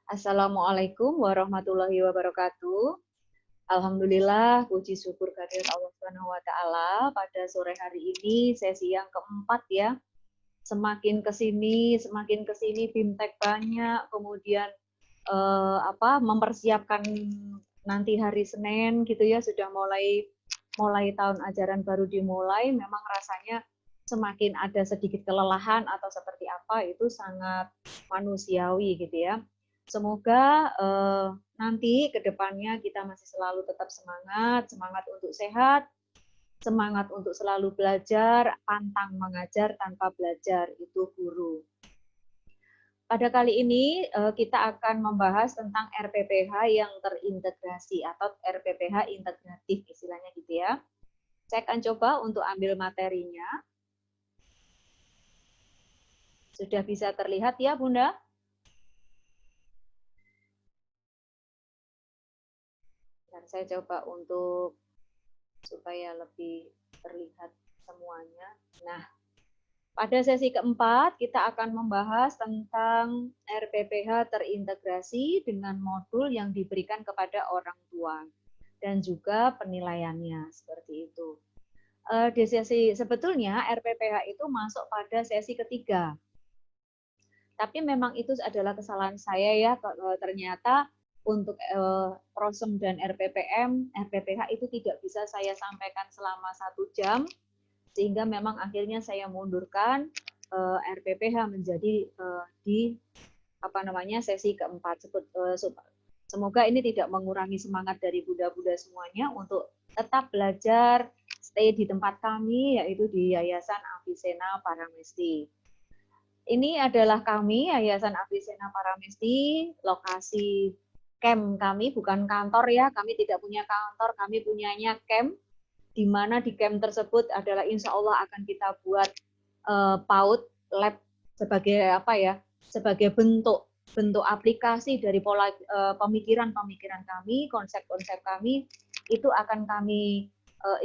Assalamualaikum warahmatullahi wabarakatuh. Alhamdulillah, puji syukur kehadirat Allah Subhanahu wa taala pada sore hari ini sesi yang keempat ya. Semakin ke sini bimtek banyak, kemudian mempersiapkan nanti hari Senin gitu ya, sudah mulai tahun ajaran baru dimulai, memang rasanya semakin ada sedikit kelelahan atau seperti apa itu sangat manusiawi gitu ya. Semoga nanti ke depannya kita masih selalu tetap semangat untuk sehat, semangat untuk selalu belajar, pantang mengajar tanpa belajar itu guru. Pada kali ini kita akan membahas tentang RPPH yang terintegrasi atau RPPH integratif istilahnya gitu ya. Saya akan coba untuk ambil materinya. Sudah bisa terlihat ya Bunda? Dan saya coba untuk supaya lebih terlihat semuanya. Nah, pada sesi keempat kita akan membahas tentang RPPH terintegrasi dengan modul yang diberikan kepada orang tua dan juga penilaiannya seperti itu. Di sesi sebetulnya RPPH itu masuk pada sesi ketiga. Tapi memang itu adalah kesalahan saya ya, ternyata untuk prosem dan RPPH itu tidak bisa saya sampaikan selama 1 jam, sehingga memang akhirnya saya mundurkan RPPH menjadi di sesi keempat. Semoga ini tidak mengurangi semangat dari bunda-bunda semuanya untuk tetap belajar, stay di tempat kami, yaitu di Yayasan Avicenna Paramesti. Ini adalah kami, Yayasan Avicenna Paramesti, lokasi camp kami, bukan kantor ya, kami tidak punya kantor, kami punyanya camp, di mana di camp tersebut adalah insya Allah akan kita buat PAUD lab sebagai sebagai bentuk aplikasi dari pola pemikiran kami, konsep-konsep kami itu akan kami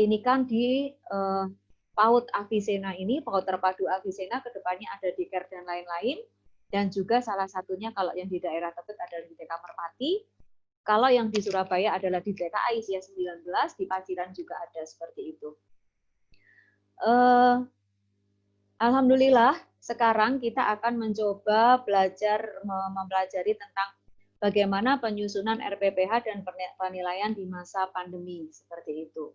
inikan di PAUD Avicenna ini, PAUD terpadu Avicenna, kedepannya ada di CARE dan lain-lain, dan juga salah satunya kalau yang di daerah Tebet adalah di TK Merpati, kalau yang di Surabaya adalah di TK Aisyah 19, di Paciran juga ada seperti itu. Alhamdulillah, sekarang kita akan mencoba mempelajari tentang bagaimana penyusunan RPPH dan penilaian di masa pandemi, seperti itu.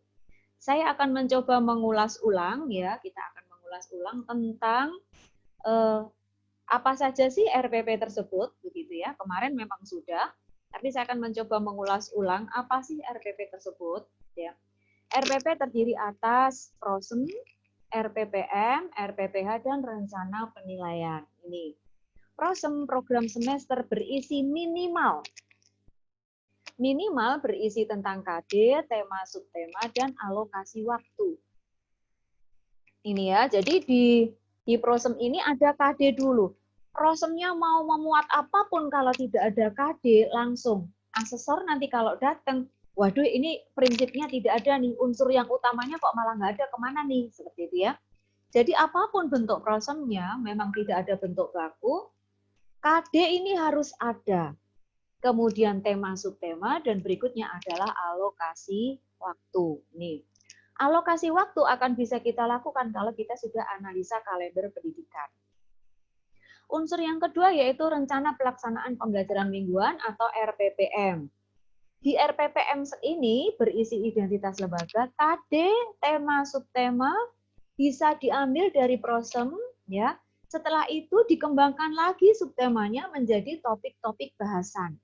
Saya akan mencoba mengulas ulang ya, kita akan mengulas ulang tentang apa saja sih RPP tersebut, begitu ya. Kemarin memang sudah, tapi saya akan mencoba mengulas ulang apa sih RPP tersebut ya. RPP terdiri atas prosem, RPPM, RPPH dan rencana penilaian. Ini prosem program semester berisi minimal berisi tentang KD, tema, subtema, dan alokasi waktu. Ini ya, jadi di prosem ini ada KD dulu. Prosemnya mau memuat apapun kalau tidak ada KD, langsung asesor nanti kalau datang, waduh ini prinsipnya tidak ada nih, unsur yang utamanya kok malah nggak ada, kemana nih, seperti itu ya. Jadi apapun bentuk prosemnya, memang tidak ada bentuk baku, KD ini harus ada. Kemudian tema subtema dan berikutnya adalah alokasi waktu. Nih, alokasi waktu akan bisa kita lakukan kalau kita sudah analisa kalender pendidikan. Unsur yang kedua yaitu rencana pelaksanaan pembelajaran mingguan atau RPPM. Di RPPM ini berisi identitas lembaga, KD, tema, subtema bisa diambil dari prosem ya. Setelah itu dikembangkan lagi subtemanya menjadi topik-topik bahasan.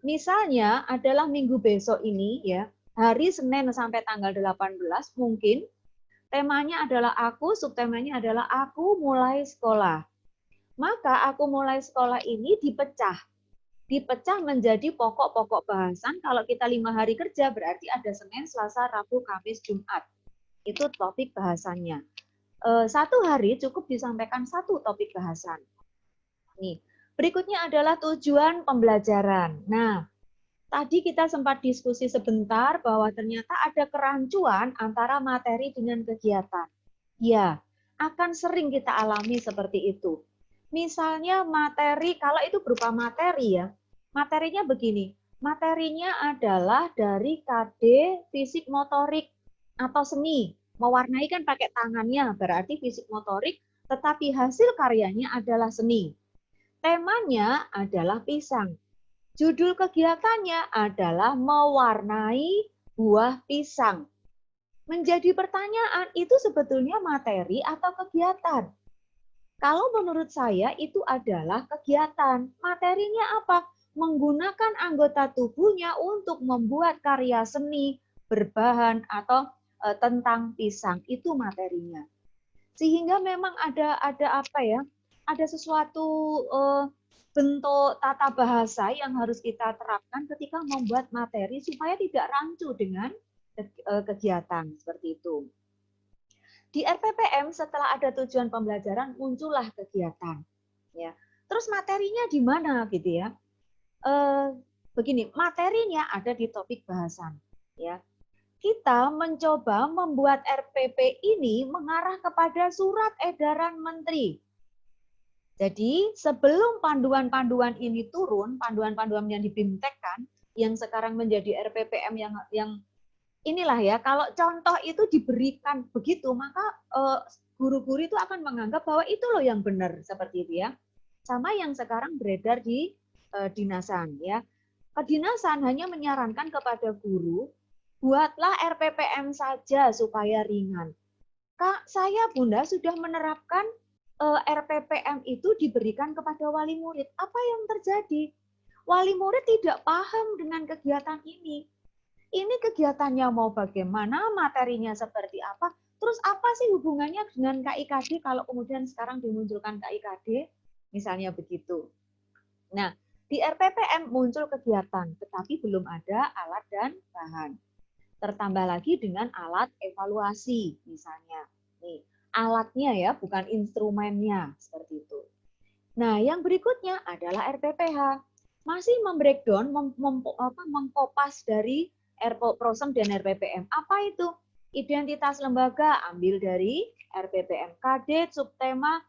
Misalnya adalah minggu besok ini ya, hari Senin sampai tanggal 18 mungkin temanya adalah aku, subtemanya adalah aku mulai sekolah. Maka aku mulai sekolah ini dipecah menjadi pokok-pokok bahasan. Kalau kita 5 hari kerja berarti ada Senin, Selasa, Rabu, Kamis, Jumat. Itu topik bahasannya. 1 hari cukup disampaikan 1 topik bahasan. Nih, berikutnya adalah tujuan pembelajaran. Nah, tadi kita sempat diskusi sebentar bahwa ternyata ada kerancuan antara materi dengan kegiatan. Ya, akan sering kita alami seperti itu. Misalnya materi, kalau itu berupa materi ya, Materinya begini, materinya adalah dari KD fisik motorik atau seni. Mewarnai kan pakai tangannya, berarti fisik motorik, tetapi hasil karyanya adalah seni. Temanya adalah pisang. Judul kegiatannya adalah mewarnai buah pisang. Menjadi pertanyaan, itu sebetulnya materi atau kegiatan? Kalau menurut saya itu adalah kegiatan. Materinya apa? Menggunakan anggota tubuhnya untuk membuat karya seni berbahan atau tentang pisang. Itu materinya. Sehingga memang ada apa ya? Ada sesuatu bentuk tata bahasa yang harus kita terapkan ketika membuat materi supaya tidak rancu dengan kegiatan seperti itu. Di RPPM setelah ada tujuan pembelajaran muncullah kegiatan. Ya, terus materinya di mana gitu ya? Begini, materinya ada di topik bahasan. Ya, kita mencoba membuat RPP ini mengarah kepada surat edaran menteri. Jadi sebelum panduan-panduan ini turun, panduan-panduan yang dibimtekkan, yang sekarang menjadi RPPM yang inilah ya, kalau contoh itu diberikan begitu, maka guru-guru itu akan menganggap bahwa itu loh yang benar, seperti itu ya. Sama yang sekarang beredar di dinasan ya. Kedinasan hanya menyarankan kepada guru, buatlah RPPM saja supaya ringan. Kak, saya Bunda sudah menerapkan RPPM itu diberikan kepada wali murid. Apa yang terjadi? Wali murid tidak paham dengan kegiatan ini. Ini kegiatannya mau bagaimana, materinya seperti apa, terus apa sih hubungannya dengan KIKD kalau kemudian sekarang dimunculkan KIKD, misalnya begitu. Nah, di RPPM muncul kegiatan, tetapi belum ada alat dan bahan. Tertambah lagi dengan alat evaluasi, misalnya. Nih, alatnya ya, bukan instrumennya, seperti itu. Nah, yang berikutnya adalah RPPH. Masih membreakdown, mengkopas dari Prosem dan RPPM. Apa itu? Identitas lembaga ambil dari RPPM. Kadit, subtema,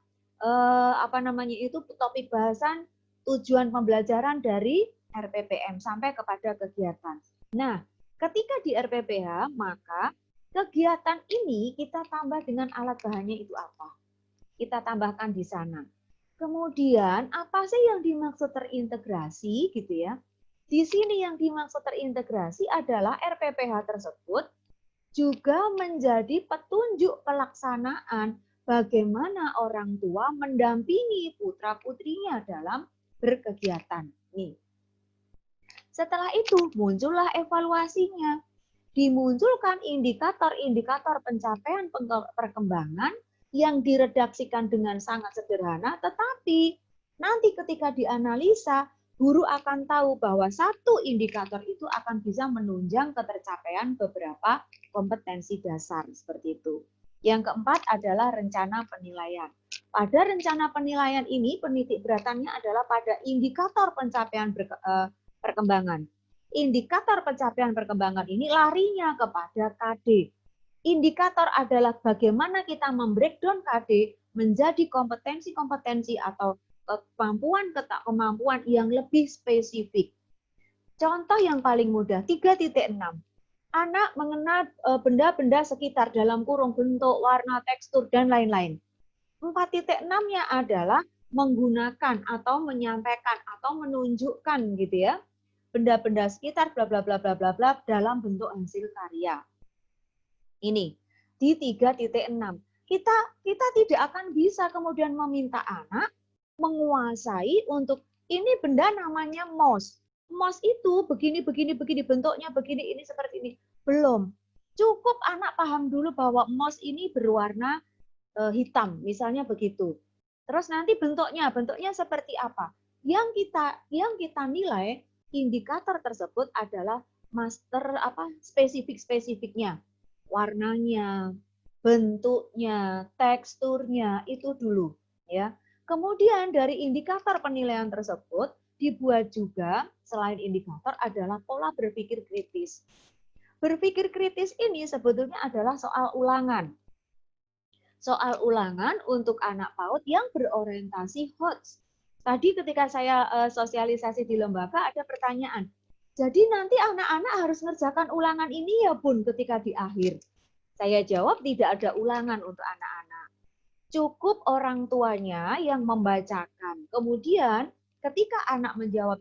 topik bahasan, tujuan pembelajaran dari RPPM sampai kepada kegiatan. Nah, ketika di RPPH, maka kegiatan ini kita tambah dengan alat bahannya itu apa? Kita tambahkan di sana. Kemudian, apa sih yang dimaksud terintegrasi gitu ya? Di sini yang dimaksud terintegrasi adalah RPPH tersebut juga menjadi petunjuk pelaksanaan bagaimana orang tua mendampingi putra-putrinya dalam berkegiatan. Nih. Setelah itu muncullah evaluasinya. Dimunculkan indikator-indikator pencapaian perkembangan yang diredaksikan dengan sangat sederhana, tetapi nanti ketika dianalisa, guru akan tahu bahwa satu indikator itu akan bisa menunjang ketercapaian beberapa kompetensi dasar seperti itu. Yang keempat adalah rencana penilaian. Pada rencana penilaian ini penitik beratannya adalah pada indikator pencapaian perkembangan. Indikator pencapaian perkembangan ini larinya kepada KD. Indikator adalah bagaimana kita membreakdown KD menjadi kompetensi-kompetensi atau kemampuan yang lebih spesifik. Contoh yang paling mudah, 3.6. Anak mengenal benda-benda sekitar dalam kurung bentuk, warna, tekstur, dan lain-lain. 4.6-nya adalah menggunakan atau menyampaikan atau menunjukkan gitu ya benda-benda sekitar bla bla bla bla bla bla dalam bentuk hasil karya. Ini di 3.6. Kita tidak akan bisa kemudian meminta anak menguasai untuk ini benda namanya mouse. Mouse itu begini bentuknya begini ini seperti ini. Belum. Cukup anak paham dulu bahwa mouse ini berwarna hitam, misalnya begitu. Terus nanti bentuknya seperti apa? Yang kita nilai indikator tersebut adalah master spesifik-spesifiknya. Warnanya, bentuknya, teksturnya itu dulu ya. Kemudian dari indikator penilaian tersebut dibuat juga selain indikator adalah pola berpikir kritis. Berpikir kritis ini sebetulnya adalah soal ulangan. Soal ulangan untuk anak PAUD yang berorientasi HOTS. Tadi ketika saya sosialisasi di lembaga ada pertanyaan. Jadi nanti anak-anak harus ngerjakan ulangan ini ya Bun ketika di akhir. Saya jawab tidak ada ulangan untuk anak-anak. Cukup orang tuanya yang membacakan. Kemudian ketika anak menjawab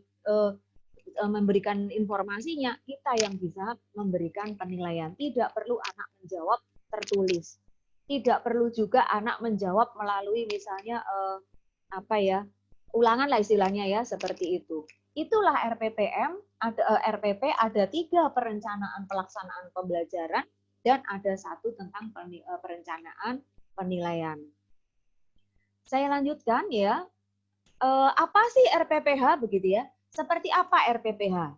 memberikan informasinya, kita yang bisa memberikan penilaian. Tidak perlu anak menjawab tertulis. Tidak perlu juga anak menjawab melalui misalnya ulangan lah istilahnya ya, seperti itu. Itulah RPPM, RPP ada 3 perencanaan pelaksanaan pembelajaran dan ada 1 tentang perencanaan penilaian. Saya lanjutkan ya. Apa sih RPPH begitu ya? Seperti apa RPPH?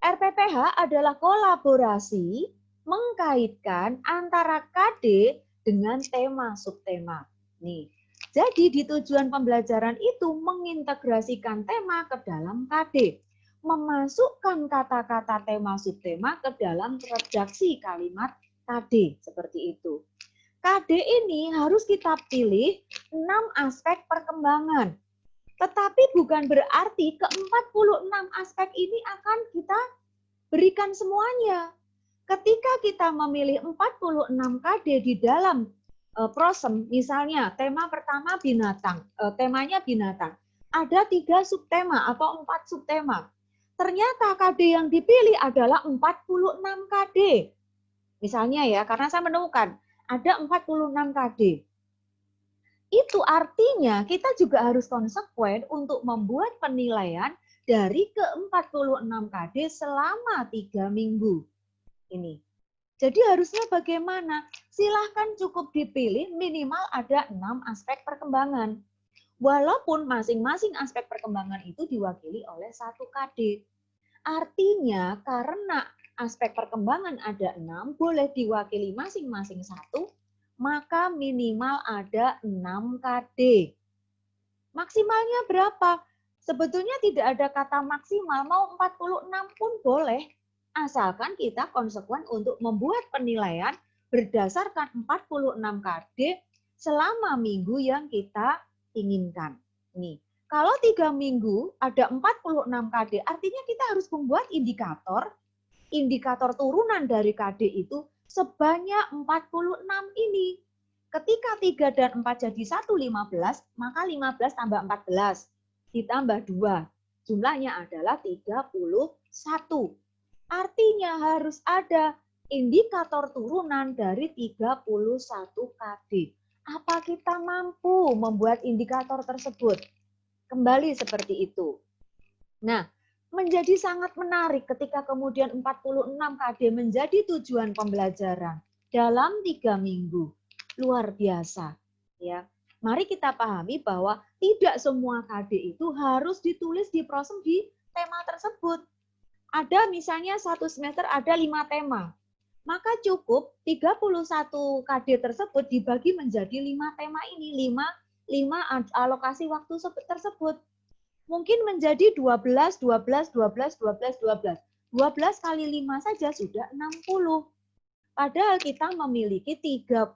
RPPH adalah kolaborasi mengkaitkan antara KD dengan tema subtema. Nih, jadi di tujuan pembelajaran itu mengintegrasikan tema ke dalam KD, memasukkan kata-kata tema subtema ke dalam redaksi kalimat KD, seperti itu. KD ini harus kita pilih 6 aspek perkembangan. Tetapi bukan berarti ke-46 aspek ini akan kita berikan semuanya. Ketika kita memilih 46 KD di dalam prosem, misalnya tema pertama binatang, temanya binatang. Ada 3 subtema atau 4 subtema. Ternyata KD yang dipilih adalah 46 KD. Misalnya ya, karena saya menemukan ada 46 KD. Itu artinya kita juga harus konsekuen untuk membuat penilaian dari ke-46 KD selama 3 minggu. Ini. Jadi harusnya bagaimana? Silahkan cukup dipilih minimal ada 6 aspek perkembangan. Walaupun masing-masing aspek perkembangan itu diwakili oleh 1 KD. Artinya karena aspek perkembangan ada 6, boleh diwakili masing-masing 1, maka minimal ada 6 KD. Maksimalnya berapa? Sebetulnya tidak ada kata maksimal, mau 46 pun boleh. Asalkan kita konsekuen untuk membuat penilaian berdasarkan 46 KD selama minggu yang kita inginkan. Nih, kalau 3 minggu ada 46 KD, artinya kita harus membuat indikator turunan dari KD itu sebanyak 46 ini. Ketika 3 dan 4 jadi 1, 15, maka 15 tambah 14 ditambah 2. Jumlahnya adalah 31. Artinya harus ada indikator turunan dari 31 KD. Apa kita mampu membuat indikator tersebut? Kembali seperti itu. Nah, menjadi sangat menarik ketika kemudian 46 KD menjadi tujuan pembelajaran dalam 3 minggu. Luar biasa. Ya, mari kita pahami bahwa tidak semua KD itu harus ditulis di prosem di tema tersebut. Ada misalnya 1 semester ada 5 tema. Maka cukup 31 KD tersebut dibagi menjadi 5 tema ini, 5 alokasi waktu tersebut. Mungkin menjadi 12, 12, 12, 12, 12. 12 kali 5 saja sudah 60. Padahal kita memiliki 31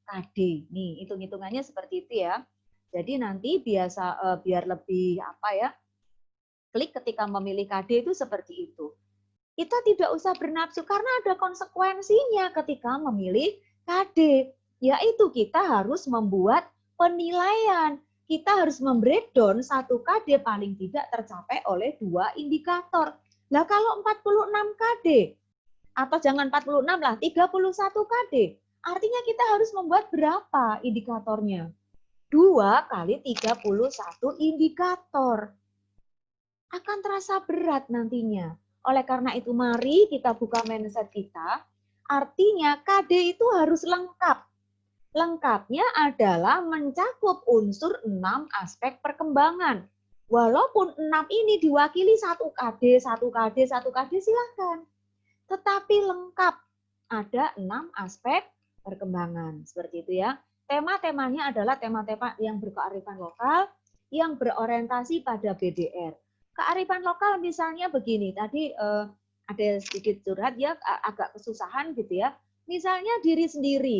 KD. Nih, hitung-hitungannya seperti itu ya. Jadi nanti biar lebih klik ketika memilih KD itu seperti itu. Kita tidak usah bernafsu karena ada konsekuensinya ketika memilih KD. Yaitu kita harus membuat penilaian. Kita harus membreakdown 1 KD paling tidak tercapai oleh 2 indikator. Nah kalau 46 KD, atau jangan 46 lah, 31 KD. Artinya kita harus membuat berapa indikatornya? 2 kali 31 indikator. Akan terasa berat nantinya. Oleh karena itu mari kita buka mindset kita. Artinya KD itu harus lengkap. Lengkapnya adalah mencakup unsur 6 aspek perkembangan. Walaupun 6 ini diwakili 1 KD, 1 KD, 1 KD silahkan. Tetapi lengkap. Ada 6 aspek perkembangan. Seperti itu ya. Tema-temanya adalah tema-tema yang berkearifan lokal, yang berorientasi pada BDR. Kearifan lokal misalnya begini, tadi ada sedikit curhat ya, agak kesusahan gitu ya. Misalnya diri sendiri.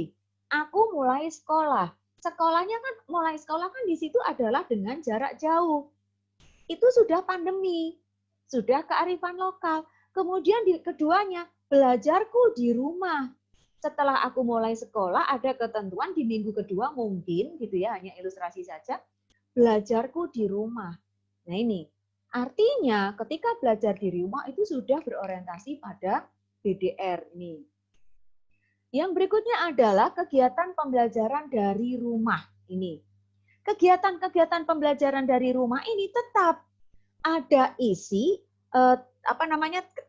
Aku mulai sekolah. Sekolahnya kan, mulai sekolah kan di situ adalah dengan jarak jauh. Itu sudah pandemi, sudah kearifan lokal. Kemudian di keduanya, belajarku di rumah. Setelah aku mulai sekolah, ada ketentuan di minggu kedua mungkin, gitu ya, hanya ilustrasi saja, belajarku di rumah. Nah ini, artinya ketika belajar di rumah itu sudah berorientasi pada BDR nih. Yang berikutnya adalah kegiatan pembelajaran dari rumah ini. Kegiatan-kegiatan pembelajaran dari rumah ini tetap ada isi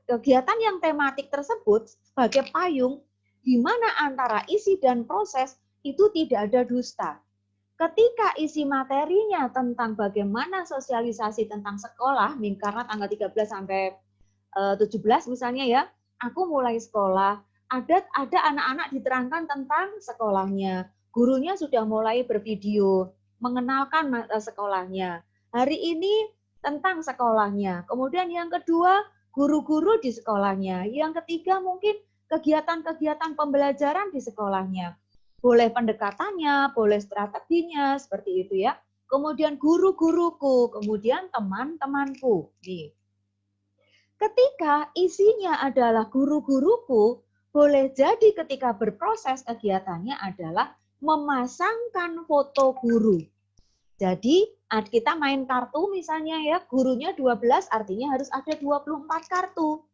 kegiatan yang tematik tersebut sebagai payung di mana antara isi dan proses itu tidak ada dusta. Ketika isi materinya tentang bagaimana sosialisasi tentang sekolah, karena tanggal 13 sampai 17 misalnya ya, aku mulai sekolah, ada anak-anak diterangkan tentang sekolahnya. Gurunya sudah mulai bervideo, mengenalkan sekolahnya. Hari ini tentang sekolahnya. Kemudian yang kedua, guru-guru di sekolahnya. Yang ketiga mungkin kegiatan-kegiatan pembelajaran di sekolahnya. Boleh pendekatannya, boleh strateginya, seperti itu ya. Kemudian guru-guruku, kemudian teman-temanku. Nih. Ketika isinya adalah guru-guruku, boleh jadi ketika berproses kegiatannya adalah memasangkan foto guru. Jadi kita main kartu misalnya ya, gurunya 12 artinya harus ada 24 kartu.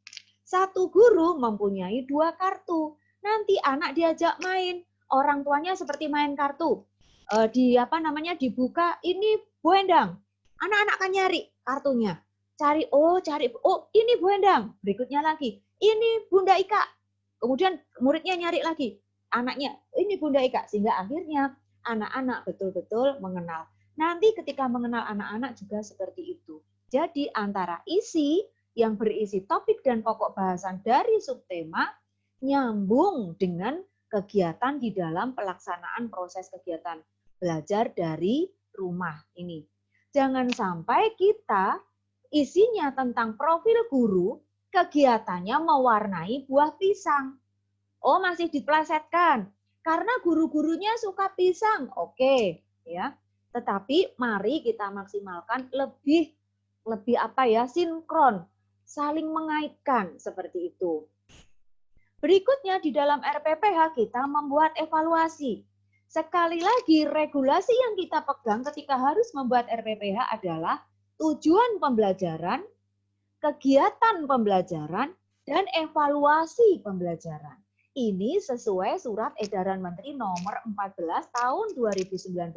Satu guru mempunyai 2 kartu. Nanti anak diajak main, orang tuanya seperti main kartu. Dibuka, ini Bu Endang. Anak-anak kan nyari kartunya. Cari, ini Bu Endang. Berikutnya lagi, ini Bunda Ika. Kemudian muridnya nyari lagi, anaknya, ini Bunda Ika. Sehingga akhirnya anak-anak betul-betul mengenal. Nanti ketika mengenal anak-anak juga seperti itu. Jadi antara isi yang berisi topik dan pokok bahasan dari subtema nyambung dengan kegiatan di dalam pelaksanaan proses kegiatan belajar dari rumah ini. Jangan sampai kita isinya tentang profil guru, kegiatannya mewarnai buah pisang. Oh, masih diplesetkan. Karena guru-gurunya suka pisang. Oke, ya. Tetapi mari kita maksimalkan lebih sinkron, saling mengaitkan seperti itu. Berikutnya di dalam RPPH kita membuat evaluasi. Sekali lagi regulasi yang kita pegang ketika harus membuat RPPH adalah tujuan pembelajaran, kegiatan pembelajaran, dan evaluasi pembelajaran. Ini sesuai Surat Edaran Menteri Nomor 14 Tahun 2019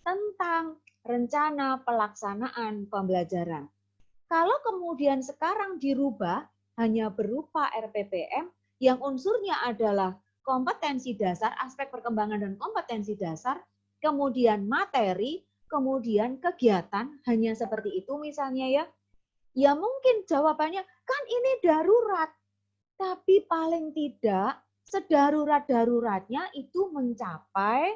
tentang rencana pelaksanaan pembelajaran. Kalau kemudian sekarang dirubah hanya berupa RPPM yang unsurnya adalah kompetensi dasar, aspek perkembangan dan kompetensi dasar, kemudian materi, kemudian kegiatan, hanya seperti itu misalnya ya. Ya mungkin jawabannya, kan ini darurat. Tapi paling tidak sedarurat-daruratnya itu mencapai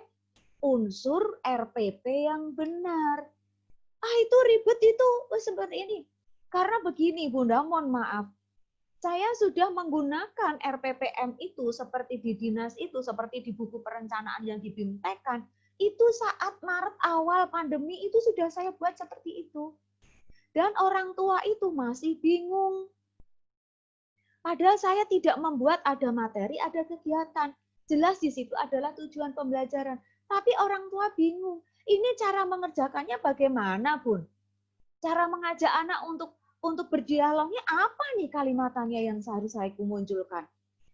unsur RPP yang benar. Itu ribet itu seperti ini. Karena begini Bunda, mohon maaf. Saya sudah menggunakan RPPM itu seperti di dinas itu, seperti di buku perencanaan yang dibimtekkan. Itu saat Maret awal pandemi itu sudah saya buat seperti itu. Dan orang tua itu masih bingung. Padahal saya tidak membuat ada materi, ada kegiatan. Jelas di situ adalah tujuan pembelajaran. Tapi orang tua bingung. Ini cara mengerjakannya bagaimana, Bun? Cara mengajak anak untuk berdialognya apa nih kalimatannya yang harus saya munculkan?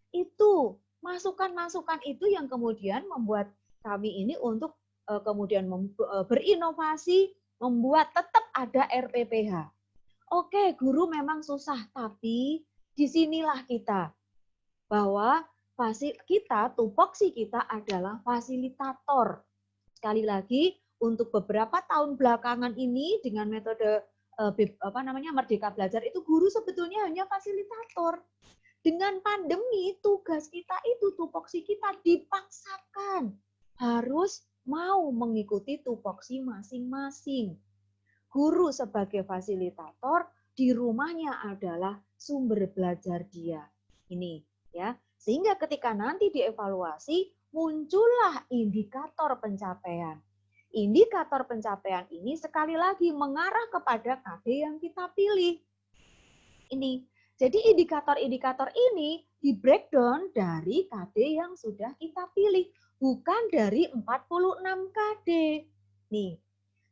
Itu masukan-masukan itu yang kemudian membuat kami ini untuk kemudian berinovasi, membuat tetap ada RPPH. Oke, guru memang susah, tapi disinilah kita bahwa tupoksi kita adalah fasilitator. Sekali lagi, untuk beberapa tahun belakangan ini dengan metode Merdeka Belajar itu guru sebetulnya hanya fasilitator. Dengan pandemi tugas kita itu, tupoksi kita dipaksakan harus mau mengikuti tupoksi masing-masing. Guru sebagai fasilitator, di rumahnya adalah sumber belajar dia. Ini ya. Sehingga ketika nanti dievaluasi muncullah indikator pencapaian. Indikator pencapaian ini sekali lagi mengarah kepada KD yang kita pilih. Ini. Jadi indikator-indikator ini di breakdown dari KD yang sudah kita pilih, bukan dari 46 KD. Nih,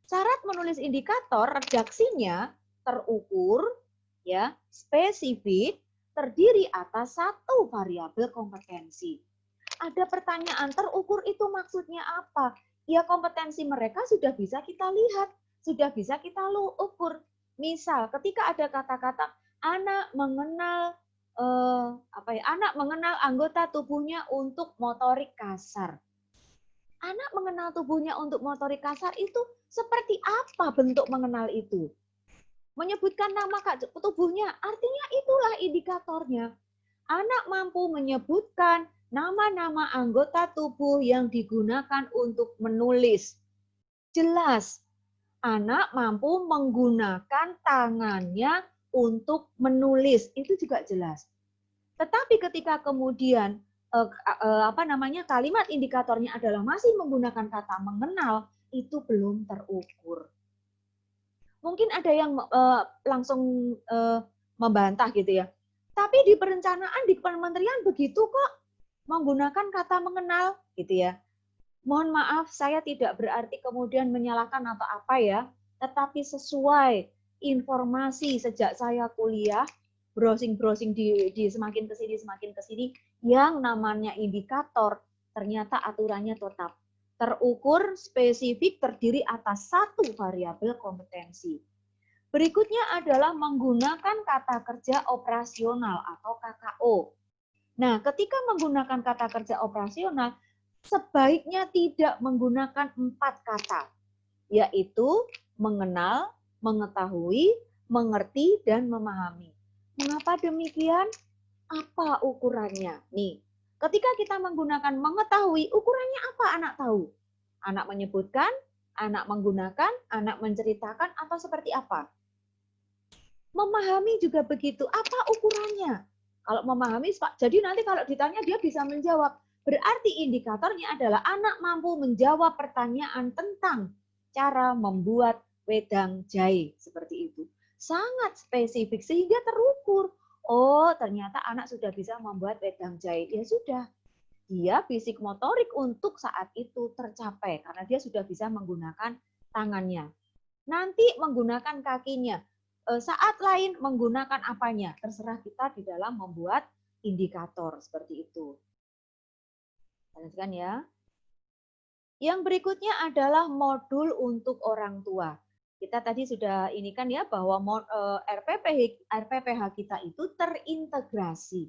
syarat menulis indikator redaksinya terukur, ya, spesifik, terdiri atas satu variabel kompetensi. Ada pertanyaan, terukur itu maksudnya apa? Ya, kompetensi mereka sudah bisa kita lihat, sudah bisa kita ukur. Misal, ketika ada kata-kata anak mengenal anak mengenal anggota tubuhnya untuk motorik kasar. Anak mengenal tubuhnya untuk motorik kasar itu seperti apa bentuk mengenal itu? Menyebutkan nama tubuhnya, artinya itulah indikatornya. Anak mampu menyebutkan nama-nama anggota tubuh yang digunakan untuk menulis. Jelas, anak mampu menggunakan tangannya untuk menulis, itu juga jelas. Tetapi ketika kemudian kalimat indikatornya adalah masih menggunakan kata mengenal, itu belum terukur. Mungkin ada yang langsung membantah gitu ya. Tapi di perencanaan di kementerian begitu kok, menggunakan kata mengenal gitu ya. Mohon maaf, saya tidak berarti kemudian menyalahkan atau apa ya, tetapi sesuai informasi sejak saya kuliah, browsing-browsing di semakin ke sini, yang namanya indikator ternyata aturannya tetap terukur, spesifik, terdiri atas satu variabel kompetensi. Berikutnya adalah menggunakan kata kerja operasional atau KKO. Nah, ketika menggunakan kata kerja operasional, sebaiknya tidak menggunakan 4 kata, yaitu mengenal, mengetahui, mengerti, dan memahami. Mengapa demikian? Apa ukurannya? Nih, ketika kita menggunakan mengetahui, ukurannya apa anak tahu? Anak menyebutkan, anak menggunakan, anak menceritakan, atau seperti apa? Memahami juga begitu. Apa ukurannya? Kalau memahami, jadi nanti kalau ditanya dia bisa menjawab. Berarti indikatornya adalah anak mampu menjawab pertanyaan tentang cara membuat wedang jahe. Seperti itu. Sangat spesifik sehingga terukur. Oh, ternyata anak sudah bisa membuat wedang jahe. Ya sudah. Dia fisik motorik untuk saat itu tercapai karena dia sudah bisa menggunakan tangannya. Nanti menggunakan kakinya. Saat lain menggunakan apanya? Terserah kita di dalam membuat indikator seperti itu. Lanjutkan ya. Yang berikutnya adalah modul untuk orang tua. Kita tadi sudah ini kan ya bahwa RPPH kita itu terintegrasi.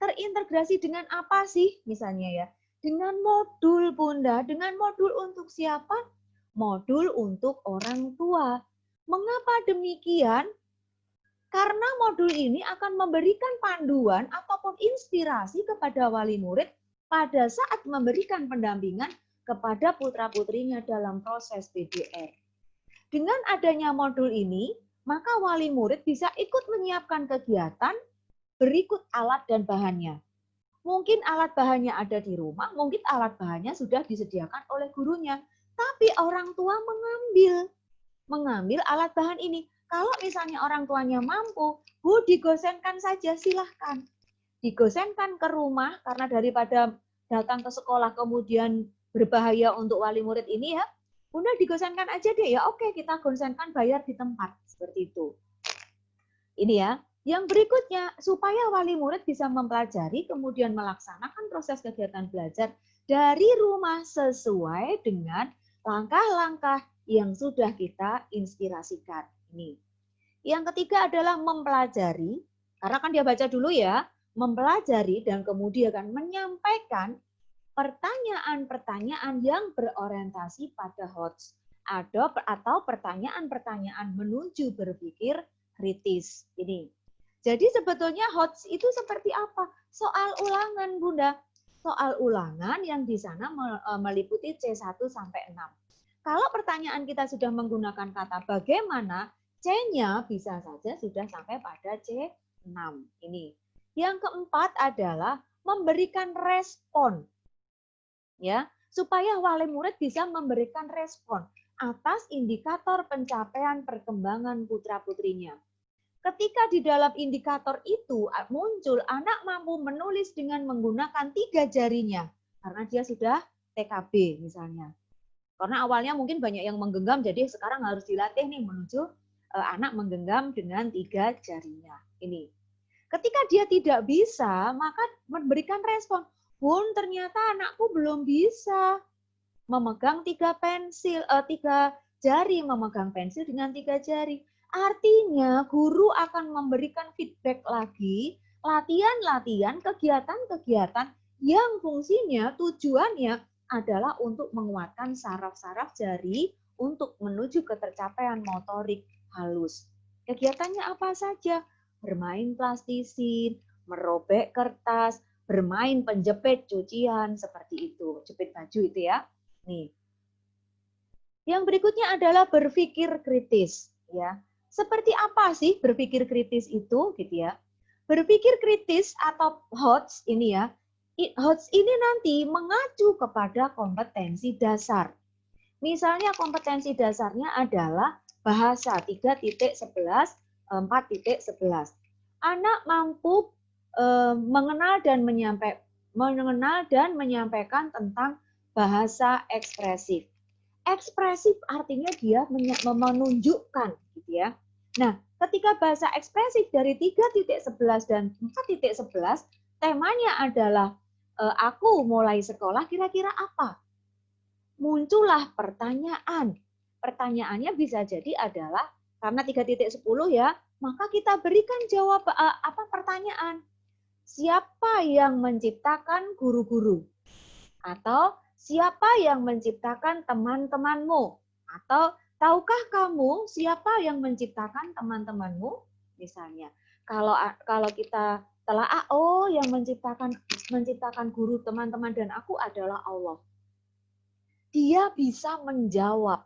Terintegrasi dengan apa sih misalnya ya? Dengan modul Bunda, dengan modul untuk siapa? Modul untuk orang tua. Mengapa demikian? Karena modul ini akan memberikan panduan ataupun inspirasi kepada wali murid pada saat memberikan pendampingan kepada putra-putrinya dalam proses PDR. Dengan adanya modul ini, maka wali murid bisa ikut menyiapkan kegiatan berikut alat dan bahannya. Mungkin alat bahannya ada di rumah, mungkin alat bahannya sudah disediakan oleh gurunya. Tapi orang tua mengambil alat bahan ini. Kalau misalnya orang tuanya mampu, Bu, digosenkan saja, silahkan. Digosenkan ke rumah, karena daripada datang ke sekolah kemudian berbahaya untuk wali murid ini ya, Bunda digosenkan aja deh, ya oke kita gosenkan bayar di tempat, seperti itu. Ini ya. Yang berikutnya, supaya wali murid bisa mempelajari, kemudian melaksanakan proses kegiatan belajar dari rumah sesuai dengan langkah-langkah yang sudah kita inspirasikan. Ini. Yang ketiga adalah mempelajari, karena kan dia baca dulu ya, mempelajari dan kemudian kan menyampaikan pertanyaan-pertanyaan yang berorientasi pada HOTS atau pertanyaan-pertanyaan menuju berpikir kritis. Ini. Jadi sebetulnya HOTS itu seperti apa? Soal ulangan, Bunda. Soal ulangan yang di sana meliputi C1 sampai 6. Kalau pertanyaan kita sudah menggunakan kata bagaimana, C-nya bisa saja sudah sampai pada C6. Ini. Yang keempat adalah memberikan respon. ya, supaya wali murid bisa memberikan respon atas indikator pencapaian perkembangan putra-putrinya. Ketika di dalam indikator itu muncul anak mampu menulis dengan menggunakan 3 jarinya, karena dia sudah TKB misalnya. Karena awalnya mungkin banyak yang menggenggam, jadi sekarang harus dilatih nih menuju anak menggenggam dengan 3 jarinya. Ini. Ketika dia tidak bisa, maka memberikan respon. Bun, ternyata anakku belum bisa memegang 3 jari, memegang pensil dengan 3 jari. Artinya guru akan memberikan feedback lagi, latihan-latihan, kegiatan-kegiatan yang fungsinya, tujuannya adalah untuk menguatkan saraf-saraf jari untuk menuju ke tercapaian motorik halus. Kegiatannya apa saja? Bermain plastisin, merobek kertas, bermain penjepit cucian, seperti itu. Jepit baju itu ya. Nih. Yang berikutnya adalah berpikir kritis, ya. Seperti apa sih berpikir kritis itu, gitu ya? Berpikir kritis atau HOTS ini ya. HOTS ini nanti mengacu kepada kompetensi dasar. Misalnya kompetensi dasarnya adalah bahasa 3.11, 4.11. Anak mampu mengenal dan menyampaikan tentang bahasa ekspresif. Ekspresif artinya dia menunjukkan, gitu ya. Nah, ketika bahasa ekspresif dari 3.11 dan 4.11, temanya adalah aku mulai sekolah kira-kira apa? Muncullah pertanyaan. Pertanyaannya bisa jadi adalah karena 3.10 ya, maka kita berikan jawab apa pertanyaan. Siapa yang menciptakan guru-guru? Atau siapa yang menciptakan teman-temanmu? Atau tahukah kamu siapa yang menciptakan teman-temanmu? Misalnya, kalau kita telah oh yang menciptakan guru, teman-teman dan aku adalah Allah. Dia bisa menjawab.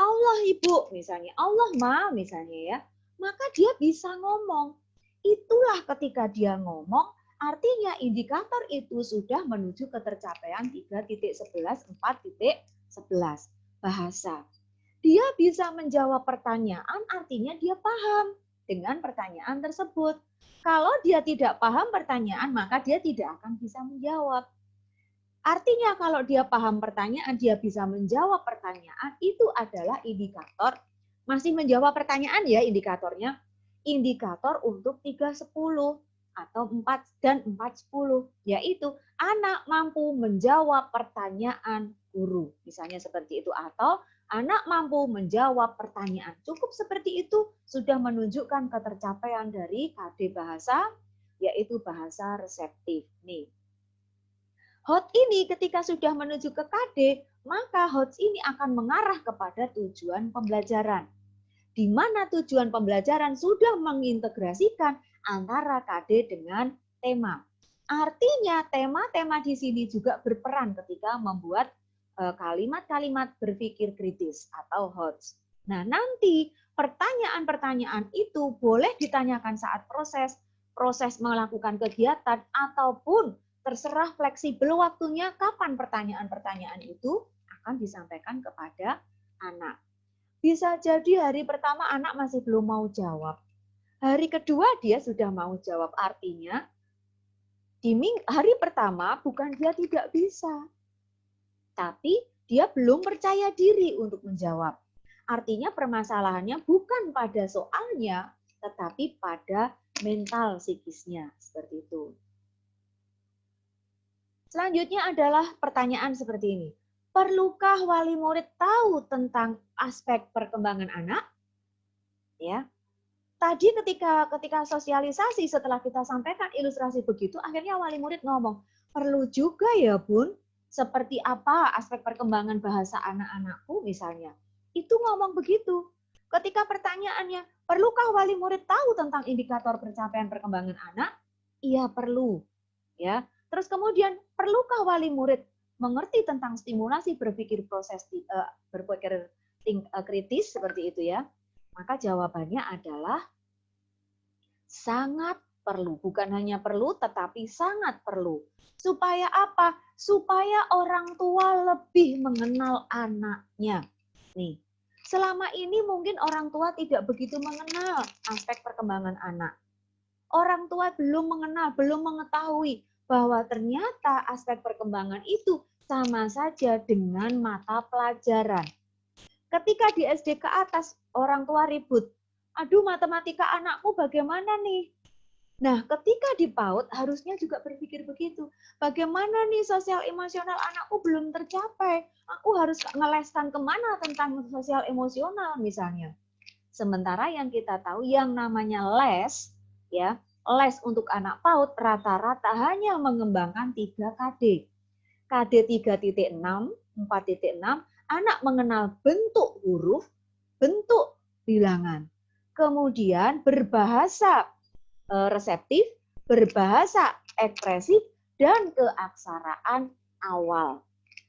Allah Ibu misalnya, Allah Ma misalnya ya. Maka dia bisa ngomong. Itulah ketika dia ngomong, artinya indikator itu sudah menuju ke tercapaian 3.11, 4.11. Bahasa. Dia bisa menjawab pertanyaan, artinya dia paham dengan pertanyaan tersebut. Kalau dia tidak paham pertanyaan, maka dia tidak akan bisa menjawab. Artinya kalau dia paham pertanyaan, dia bisa menjawab pertanyaan, itu adalah indikator. Masih menjawab pertanyaan ya indikatornya. Indikator untuk 3.10 atau 4 dan 4.10, yaitu anak mampu menjawab pertanyaan guru. Misalnya seperti itu. Atau anak mampu menjawab pertanyaan. Cukup seperti itu sudah menunjukkan ketercapaian dari KD bahasa, yaitu bahasa reseptif. Nih. HOT ini ketika sudah menuju ke KD, maka HOT ini akan mengarah kepada tujuan pembelajaran. Di mana tujuan pembelajaran sudah mengintegrasikan antara KD dengan tema. Artinya tema-tema di sini juga berperan ketika membuat kalimat-kalimat berpikir kritis atau HOT. Nah, nanti pertanyaan-pertanyaan itu boleh ditanyakan saat proses melakukan kegiatan ataupun terserah fleksibel waktunya kapan pertanyaan-pertanyaan itu akan disampaikan kepada anak. Bisa jadi hari pertama anak masih belum mau jawab. Hari kedua dia sudah mau jawab. Artinya di hari pertama bukan dia tidak bisa, tapi dia belum percaya diri untuk menjawab. Artinya permasalahannya bukan pada soalnya, tetapi pada mental psikisnya. Seperti itu. Selanjutnya adalah pertanyaan seperti ini. Perlukah wali murid tahu tentang aspek perkembangan anak? Ya. Tadi ketika sosialisasi setelah kita sampaikan ilustrasi begitu, akhirnya wali murid ngomong, perlu juga ya Bun, seperti apa aspek perkembangan bahasa anak-anakku misalnya. Itu ngomong begitu. Ketika pertanyaannya, perlukah wali murid tahu tentang indikator pencapaian perkembangan anak? Iya perlu. Ya. Terus kemudian, perlukah wali murid mengerti tentang stimulasi berpikir kritis seperti itu ya? Maka jawabannya adalah sangat perlu. Bukan hanya perlu, tetapi sangat perlu. Supaya apa? Supaya orang tua lebih mengenal anaknya. Nih, selama ini mungkin orang tua tidak begitu mengenal aspek perkembangan anak. Orang tua belum mengenal, belum mengetahui bahwa ternyata aspek perkembangan itu sama saja dengan mata pelajaran. Ketika di SD ke atas, orang tua ribut. Aduh, matematika anakku bagaimana nih? Nah, ketika di PAUD harusnya juga berpikir begitu. Bagaimana nih sosial emosional anakku belum tercapai? Aku harus ngeleskan kemana tentang sosial emosional misalnya. Sementara yang kita tahu yang namanya les, ya, les untuk anak PAUD rata-rata hanya mengembangkan 3 KD. KD 3.6, 4.6, anak mengenal bentuk huruf, bentuk bilangan. Kemudian berbahasa reseptif, berbahasa ekspresif, dan keaksaraan awal.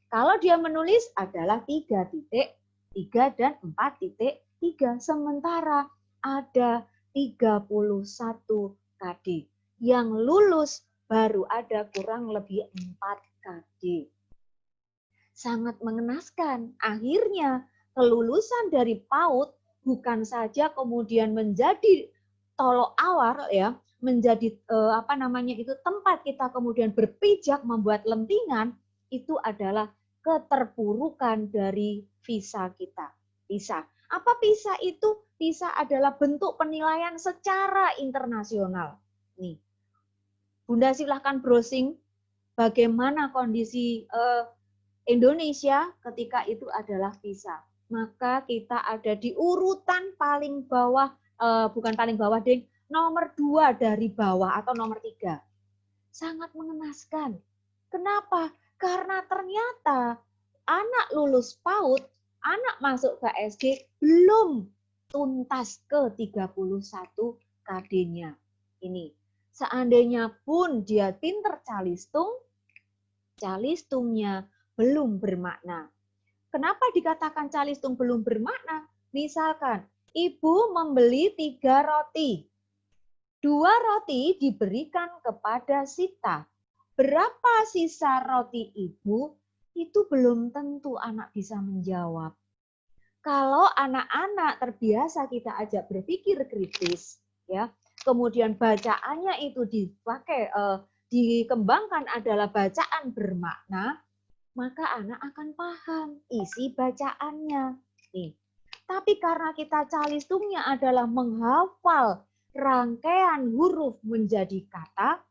Kalau dia menulis adalah 3.3 dan 4.3. Sementara ada 31 KD. Yang lulus baru ada kurang lebih 4 KD. Sangat mengenaskan. Akhirnya kelulusan dari PAUD bukan saja kemudian menjadi tolok awar ya, menjadi tempat kita kemudian berpijak membuat lentingan, itu adalah keterpurukan dari visa kita. PISA. Apa PISA itu? PISA adalah bentuk penilaian secara internasional. Nih, Bunda silahkan browsing bagaimana kondisi Indonesia ketika itu adalah PISA. Maka kita ada di urutan paling bawah, bukan paling bawah deh, nomor 2 dari bawah atau nomor 3. Sangat mengenaskan. Kenapa? Karena ternyata anak lulus PAUD, anak masuk ke SD belum tuntas ke 31 KD-nya. Ini, seandainya pun dia pinter calistung, belum bermakna. Kenapa dikatakan calistung belum bermakna? Misalkan, ibu membeli 3 roti. 2 roti diberikan kepada Sita. Berapa sisa roti ibu? Itu belum tentu anak bisa menjawab. Kalau anak-anak terbiasa kita ajak berpikir kritis, ya, kemudian bacaannya itu dikembangkan adalah bacaan bermakna, maka anak akan paham isi bacaannya. Nih. Tapi karena kita calistungnya adalah menghafal rangkaian huruf menjadi kata,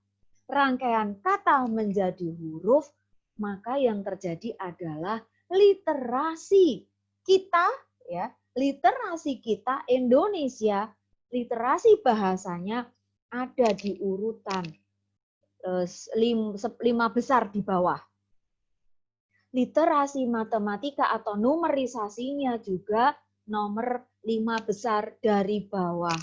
rangkaian kata menjadi huruf, maka yang terjadi adalah literasi kita, ya, literasi kita Indonesia, literasi bahasanya ada di urutan 5 besar di bawah. Literasi matematika atau numerisasinya juga nomor 5 besar dari bawah.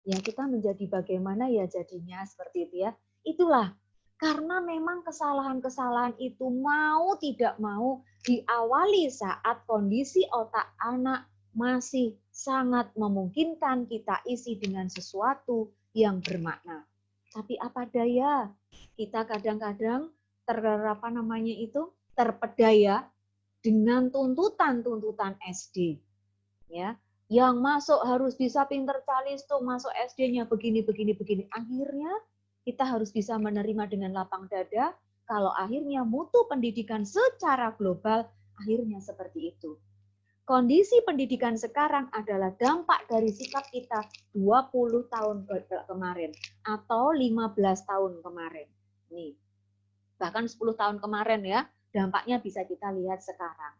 Ya, kita menjadi bagaimana ya jadinya seperti itu ya. Itulah, karena memang kesalahan-kesalahan itu mau tidak mau diawali saat kondisi otak anak masih sangat memungkinkan kita isi dengan sesuatu yang bermakna. Tapi apa daya, kita kadang-kadang terpedaya dengan tuntutan SD, ya, yang masuk harus bisa pinter calistung, masuk SD-nya begini. Akhirnya kita harus bisa menerima dengan lapang dada kalau akhirnya mutu pendidikan secara global akhirnya seperti itu. Kondisi pendidikan sekarang adalah dampak dari sikap kita 20 tahun kemarin atau 15 tahun kemarin. Nih. Bahkan 10 tahun kemarin ya, dampaknya bisa kita lihat sekarang.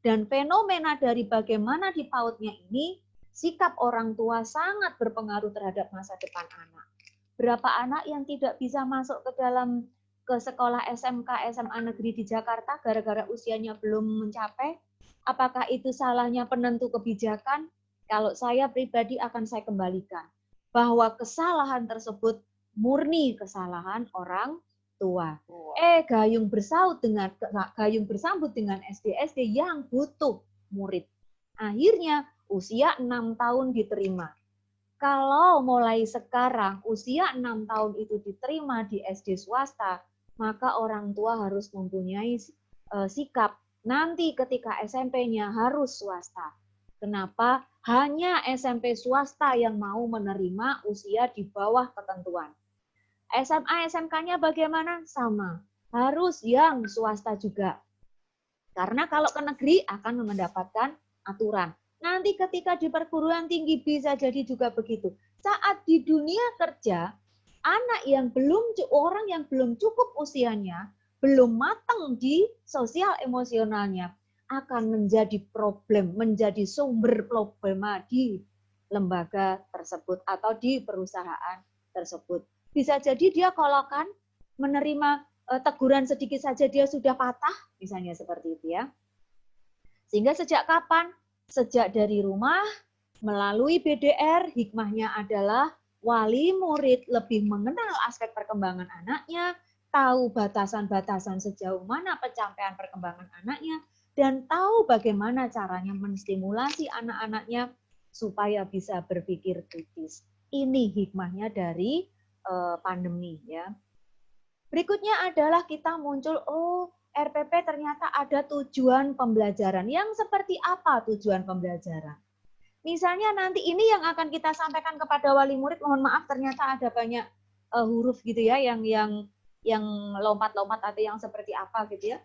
Dan fenomena dari bagaimana di PAUD-nya ini, sikap orang tua sangat berpengaruh terhadap masa depan anak. Berapa anak yang tidak bisa masuk ke sekolah SMK, SMA negeri di Jakarta gara-gara usianya belum mencapai? Apakah itu salahnya penentu kebijakan? Kalau saya pribadi akan saya kembalikan. Bahwa kesalahan tersebut murni kesalahan orang tua. Gayung bersambut dengan SD-SD yang butuh murid. Akhirnya usia 6 tahun diterima. Kalau mulai sekarang usia 6 tahun itu diterima di SD swasta, maka orang tua harus mempunyai sikap nanti ketika SMP-nya harus swasta. Kenapa? Hanya SMP swasta yang mau menerima usia di bawah ketentuan. SMA, SMK-nya bagaimana? Sama. Harus yang swasta juga. Karena kalau ke negeri akan mendapatkan aturan. Nanti ketika di perguruan tinggi bisa jadi juga begitu. Saat di dunia kerja, anak yang orang yang belum cukup usianya, belum matang di sosial emosionalnya, akan menjadi problem, menjadi sumber problema di lembaga tersebut atau di perusahaan tersebut. Bisa jadi dia kolokan menerima teguran sedikit saja dia sudah patah, misalnya seperti itu ya. Sehingga sejak kapan? Sejak dari rumah, melalui BDR, hikmahnya adalah wali murid lebih mengenal aspek perkembangan anaknya, tahu batasan-batasan sejauh mana pencapaian perkembangan anaknya, dan tahu bagaimana caranya menstimulasi anak-anaknya supaya bisa berpikir kritis. Ini hikmahnya dari pandemi ya. Berikutnya adalah kita muncul, RPP ternyata ada tujuan pembelajaran. Yang seperti apa tujuan pembelajaran? Misalnya nanti ini yang akan kita sampaikan kepada wali murid, mohon maaf ternyata ada banyak huruf gitu ya yang lompat-lompat atau yang seperti apa gitu ya.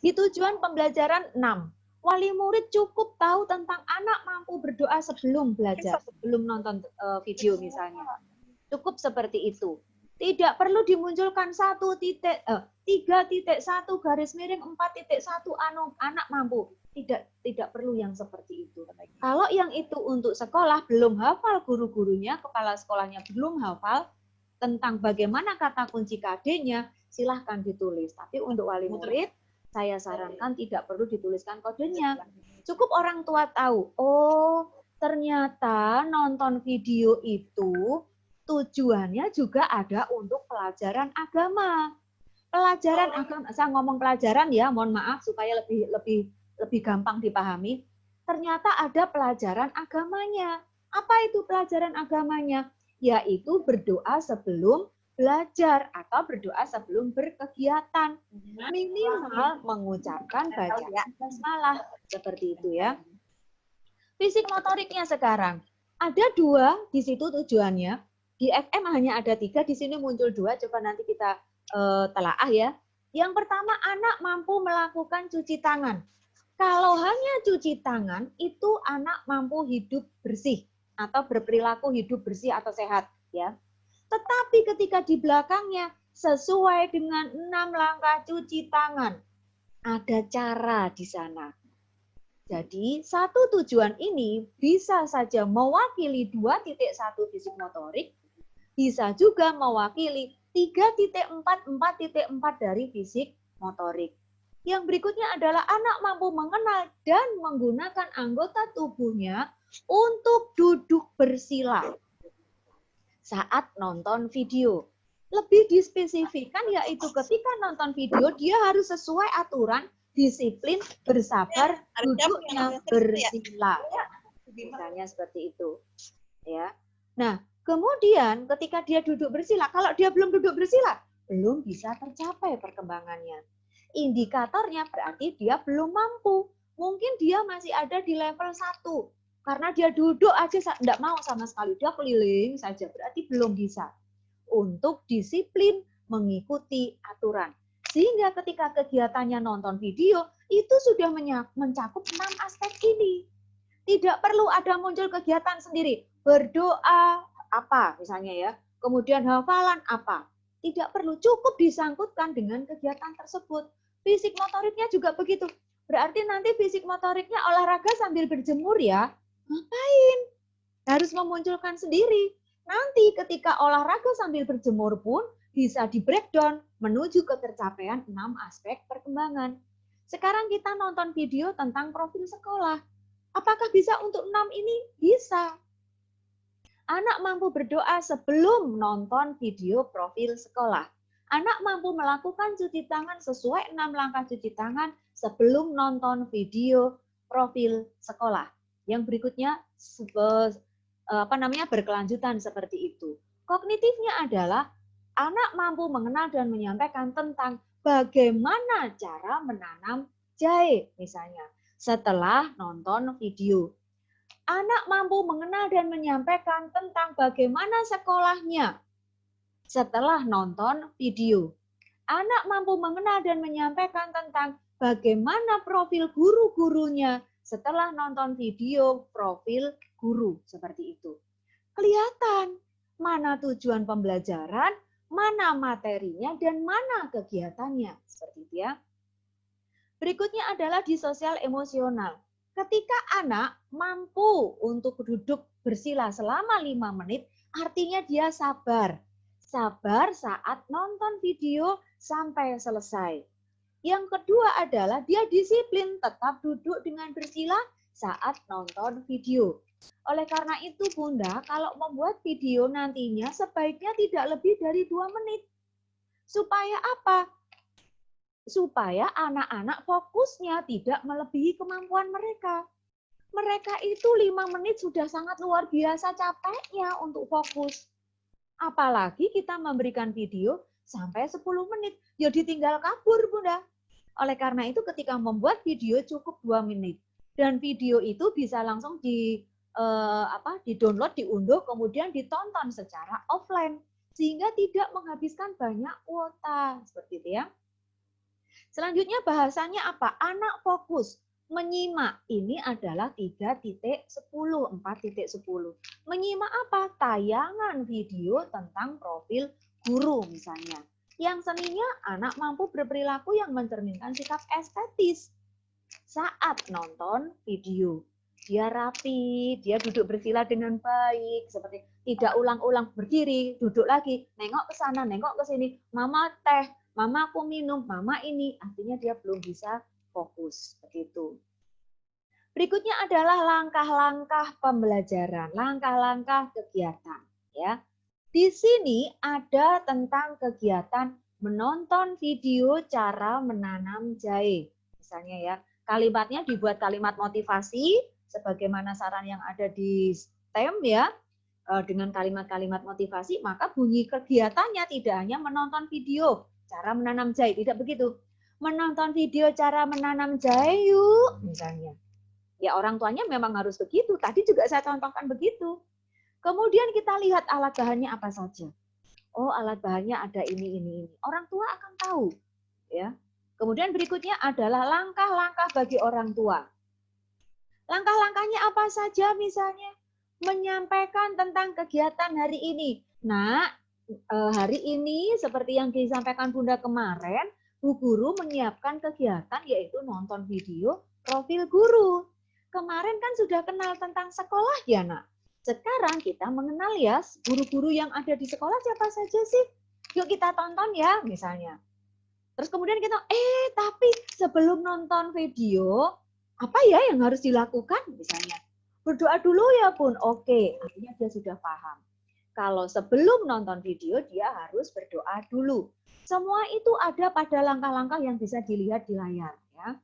Di tujuan pembelajaran 6, wali murid cukup tahu tentang anak mampu berdoa sebelum belajar, sebelum nonton video misalnya. Cukup seperti itu. Tidak perlu dimunculkan 3.1 garis miring 4.1 anak mampu. Tidak perlu yang seperti itu. Kalau yang itu untuk sekolah belum hafal guru-gurunya, kepala sekolahnya belum hafal tentang bagaimana kata kunci KD-nya, silahkan ditulis. Tapi untuk wali murid, saya sarankan tidak perlu dituliskan kodenya. Cukup orang tua tahu, oh ternyata nonton video itu tujuannya juga ada untuk pelajaran agama. Pelajaran agama, saya ngomong pelajaran ya, mohon maaf supaya lebih gampang dipahami. Ternyata ada pelajaran agamanya. Apa itu pelajaran agamanya? Yaitu berdoa sebelum belajar atau berdoa sebelum berkegiatan. Minimal mengucapkan bacaan basmalah seperti itu ya. Fisik motoriknya sekarang ada 2 di situ tujuannya. Di FM hanya ada 3, di sini muncul 2, coba nanti kita telaah ya. Yang pertama, anak mampu melakukan cuci tangan. Kalau hanya cuci tangan, itu anak mampu hidup bersih atau berperilaku hidup bersih atau sehat ya. Tetapi ketika di belakangnya sesuai dengan 6 langkah cuci tangan, ada cara di sana. Jadi, satu tujuan ini bisa saja mewakili 2.1 fisik motorik, bisa juga mewakili 3.4, 4.4 dari fisik motorik. Yang berikutnya adalah anak mampu mengenal dan menggunakan anggota tubuhnya untuk duduk bersila saat nonton video. Lebih dispesifikkan yaitu ketika nonton video dia harus sesuai aturan, disiplin, bersabar, duduknya bersila. Misalnya seperti itu. Ya. Nah, kemudian ketika dia duduk bersila, kalau dia belum duduk bersila, belum bisa tercapai perkembangannya. Indikatornya berarti dia belum mampu. Mungkin dia masih ada di level 1. Karena dia duduk aja enggak mau sama sekali. Dia keliling saja, berarti belum bisa. Untuk disiplin mengikuti aturan. Sehingga ketika kegiatannya nonton video, itu sudah mencakup 6 aspek ini. Tidak perlu ada muncul kegiatan sendiri. Berdoa apa misalnya ya. Kemudian hafalan apa. Tidak perlu, cukup disangkutkan dengan kegiatan tersebut. Fisik motoriknya juga begitu. Berarti nanti fisik motoriknya olahraga sambil berjemur ya. Ngapain? Harus memunculkan sendiri. Nanti ketika olahraga sambil berjemur pun bisa di breakdown menuju ke tercapaian 6 aspek perkembangan. Sekarang kita nonton video tentang profil sekolah. Apakah bisa untuk 6 ini? Bisa. Anak mampu berdoa sebelum nonton video profil sekolah. Anak mampu melakukan cuci tangan sesuai 6 langkah cuci tangan sebelum nonton video profil sekolah. Yang berikutnya berkelanjutan seperti itu. Kognitifnya adalah anak mampu mengenal dan menyampaikan tentang bagaimana cara menanam jahe misalnya setelah nonton video. Anak mampu mengenal dan menyampaikan tentang bagaimana sekolahnya setelah nonton video. Anak mampu mengenal dan menyampaikan tentang bagaimana profil guru-gurunya setelah nonton video profil guru seperti itu. Kelihatan mana tujuan pembelajaran, mana materinya, dan mana kegiatannya. Seperti itu ya. Berikutnya adalah di sosial emosional. Ketika anak mampu untuk duduk bersila selama 5 menit, artinya dia sabar. Sabar saat nonton video sampai selesai. Yang kedua adalah dia disiplin tetap duduk dengan bersila saat nonton video. Oleh karena itu Bunda, kalau membuat video nantinya sebaiknya tidak lebih dari 2 menit. Supaya apa? Supaya anak-anak fokusnya tidak melebihi kemampuan mereka. Mereka itu 5 menit sudah sangat luar biasa capeknya untuk fokus. Apalagi kita memberikan video sampai 10 menit, ya ditinggal kabur Bunda. Oleh karena itu ketika membuat video cukup 2 menit. Dan video itu bisa langsung di-download, diunduh, kemudian ditonton secara offline. Sehingga tidak menghabiskan banyak kuota. Seperti itu ya. Selanjutnya bahasanya apa? Anak fokus. Menyimak. Ini adalah 3.10, 4.10. Menyimak apa? Tayangan video tentang profil guru misalnya. Yang seninya anak mampu berperilaku yang mencerminkan sikap estetis saat nonton video. Dia rapi, dia duduk bersila dengan baik, seperti tidak ulang-ulang berdiri, duduk lagi, nengok ke sana, nengok ke sini, mama teh, mama aku minum, mama ini, artinya dia belum bisa fokus, seperti itu. Berikutnya adalah langkah-langkah pembelajaran, langkah-langkah kegiatan, ya. Di sini ada tentang kegiatan menonton video cara menanam jahe. Misalnya ya, kalimatnya dibuat kalimat motivasi, sebagaimana saran yang ada di STEM ya, dengan kalimat-kalimat motivasi, maka bunyi kegiatannya tidak hanya menonton video cara menanam jahe, tidak begitu. Menonton video cara menanam jahe yuk, misalnya. Ya orang tuanya memang harus begitu, tadi juga saya contohkan begitu. Kemudian kita lihat alat bahannya apa saja. Oh, alat bahannya ada ini. Orang tua akan tahu, ya. Kemudian berikutnya adalah langkah-langkah bagi orang tua. Langkah-langkahnya apa saja misalnya? Menyampaikan tentang kegiatan hari ini. Nah, hari ini seperti yang disampaikan Bunda kemarin, Bu Guru menyiapkan kegiatan yaitu nonton video profil guru. Kemarin kan sudah kenal tentang sekolah ya, Nak? Sekarang kita mengenal ya guru-guru yang ada di sekolah siapa saja sih. Yuk kita tonton ya misalnya. Terus kemudian kita, tapi sebelum nonton video, apa ya yang harus dilakukan misalnya? Berdoa dulu ya Bun. Oke, artinya dia sudah paham. Kalau sebelum nonton video, dia harus berdoa dulu. Semua itu ada pada langkah-langkah yang bisa dilihat di layar. Ya.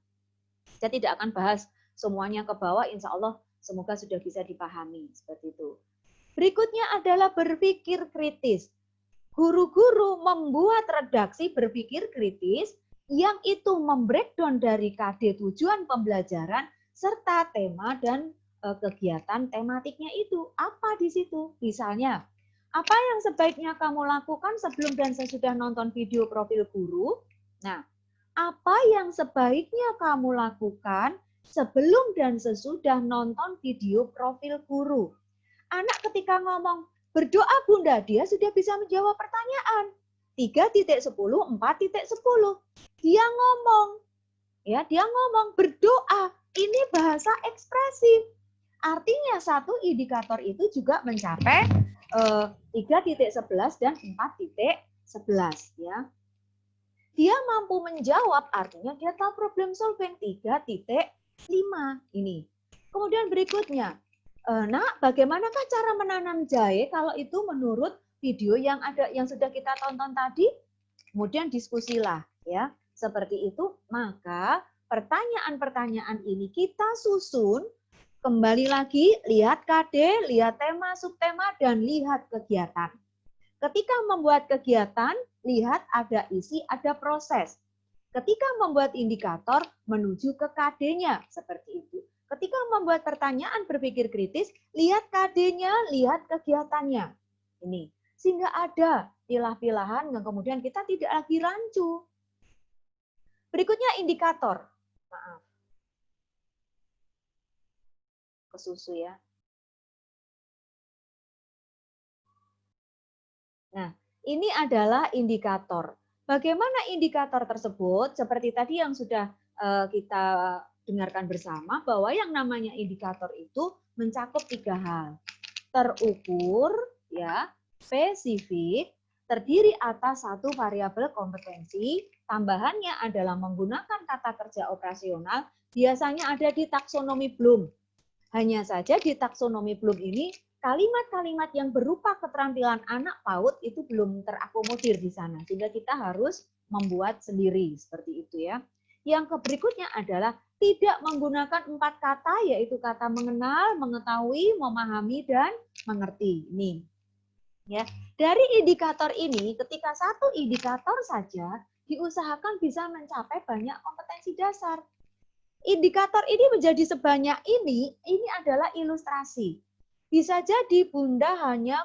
Saya tidak akan bahas semuanya ke bawah, insya Allah semoga sudah bisa dipahami seperti itu. Berikutnya adalah berpikir kritis. Guru-guru membuat redaksi berpikir kritis yang itu membreakdown dari KD tujuan pembelajaran serta tema dan kegiatan tematiknya itu. Apa di situ? Misalnya, apa yang sebaiknya kamu lakukan sebelum dan sesudah nonton video profil guru? Nah, apa yang sebaiknya kamu lakukan sebelum dan sesudah nonton video profil guru? Anak ketika ngomong, berdoa Bunda, dia sudah bisa menjawab pertanyaan. 3.10, 4.10. Dia ngomong berdoa. Ini bahasa ekspresif. Artinya satu indikator itu juga mencapai 3.11 dan 4.11 ya. Dia mampu menjawab, artinya dia tahu problem solving 3.5 ini. Kemudian berikutnya, Nak, bagaimanakah cara menanam jahe kalau itu menurut video yang sudah kita tonton tadi? Kemudian diskusilah ya. Seperti itu, maka pertanyaan-pertanyaan ini kita susun Kembali lagi, lihat KD, lihat tema, subtema, dan lihat kegiatan. Ketika membuat kegiatan, lihat ada isi, ada proses. Ketika membuat indikator, menuju ke KD-nya, seperti itu. Ketika membuat pertanyaan berpikir kritis, lihat KD-nya, lihat kegiatannya. Ini, sehingga ada pilah-pilahan yang kemudian kita tidak lagi rancu. Berikutnya indikator. Maaf. Kesusu ya. Nah, ini adalah indikator. Bagaimana indikator tersebut? Seperti tadi yang sudah kita dengarkan bersama, bahwa yang namanya indikator itu mencakup 3 hal. Terukur, ya, spesifik, terdiri atas 1 variabel kompetensi, tambahannya adalah menggunakan kata kerja operasional, biasanya ada di taksonomi Bloom. Hanya saja di taksonomi Bloom ini, kalimat-kalimat yang berupa keterampilan anak PAUD itu belum terakomodir di sana, sehingga kita harus membuat sendiri, seperti itu ya. Yang berikutnya adalah tidak menggunakan 4 kata, yaitu kata mengenal, mengetahui, memahami, dan mengerti. Ini ya. Dari indikator ini, ketika 1 indikator saja, diusahakan bisa mencapai banyak kompetensi dasar. Indikator ini menjadi sebanyak ini adalah ilustrasi. Bisa jadi Bunda hanya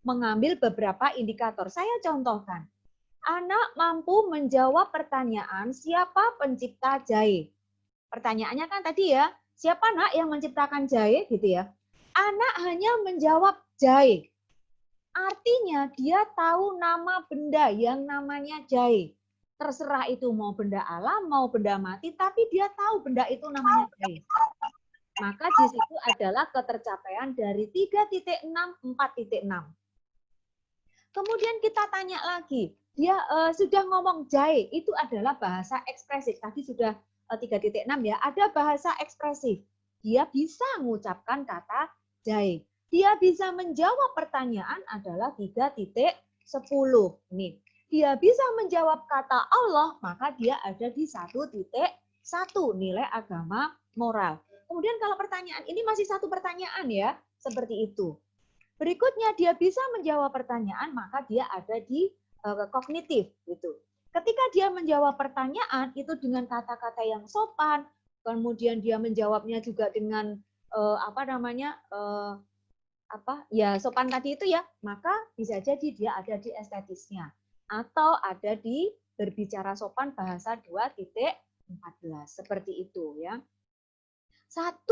mengambil beberapa indikator. Saya contohkan. Anak mampu menjawab pertanyaan siapa pencipta jahe. Pertanyaannya kan tadi ya, siapa nak yang menciptakan jahe gitu ya. Anak hanya menjawab jahe. Artinya dia tahu nama benda yang namanya jahe. Terserah itu mau benda alam, mau benda mati, tapi dia tahu benda itu namanya jahe. Maka di situ adalah ketercapaian dari 3.6, 4.6. Kemudian kita tanya lagi, dia sudah ngomong jahe, itu adalah bahasa ekspresif. Tadi sudah 3.6 ya, ada bahasa ekspresif. Dia bisa mengucapkan kata jahe. Dia bisa menjawab pertanyaan adalah 3.10. Nih, dia bisa menjawab kata Allah, maka dia ada di 1.1 nilai agama moral. Kemudian kalau pertanyaan ini masih 1 pertanyaan ya, seperti itu. Berikutnya dia bisa menjawab pertanyaan, maka dia ada di kognitif gitu. Ketika dia menjawab pertanyaan itu dengan kata-kata yang sopan, kemudian dia menjawabnya juga dengan sopan tadi itu ya, maka bisa jadi dia ada di estetisnya atau ada di berbicara sopan bahasa 2.14 seperti itu ya. 1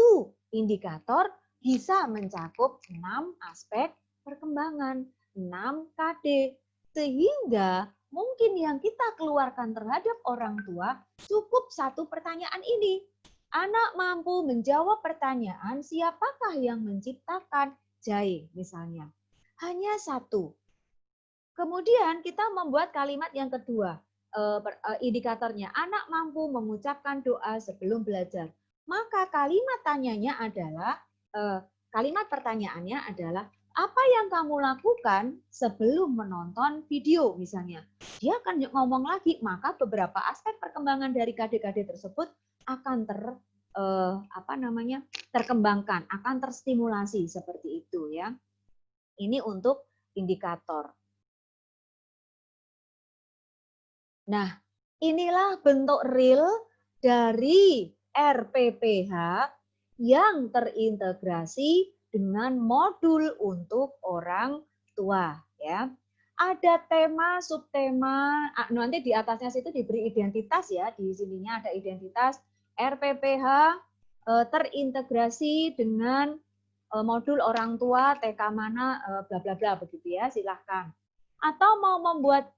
indikator bisa mencakup 6 aspek perkembangan, 6 KD, sehingga mungkin yang kita keluarkan terhadap orang tua cukup 1 pertanyaan ini. Anak mampu menjawab pertanyaan siapakah yang menciptakan jahe misalnya. Hanya 1. Kemudian kita membuat kalimat yang kedua, indikatornya anak mampu mengucapkan doa sebelum belajar. Maka kalimat tanyanya adalah, kalimat pertanyaannya adalah, apa yang kamu lakukan sebelum menonton video misalnya. Dia akan ngomong lagi, maka beberapa aspek perkembangan dari KD-KD tersebut akan terkembangkan, akan terstimulasi seperti itu ya. Ini untuk indikator. Nah, inilah bentuk real dari RPPH yang terintegrasi dengan modul untuk orang tua ya. Ada tema, subtema, nanti di atasnya situ diberi identitas ya, di sininya ada identitas RPPH terintegrasi dengan modul orang tua TK mana bla bla bla begitu ya, silahkan. Atau mau membuat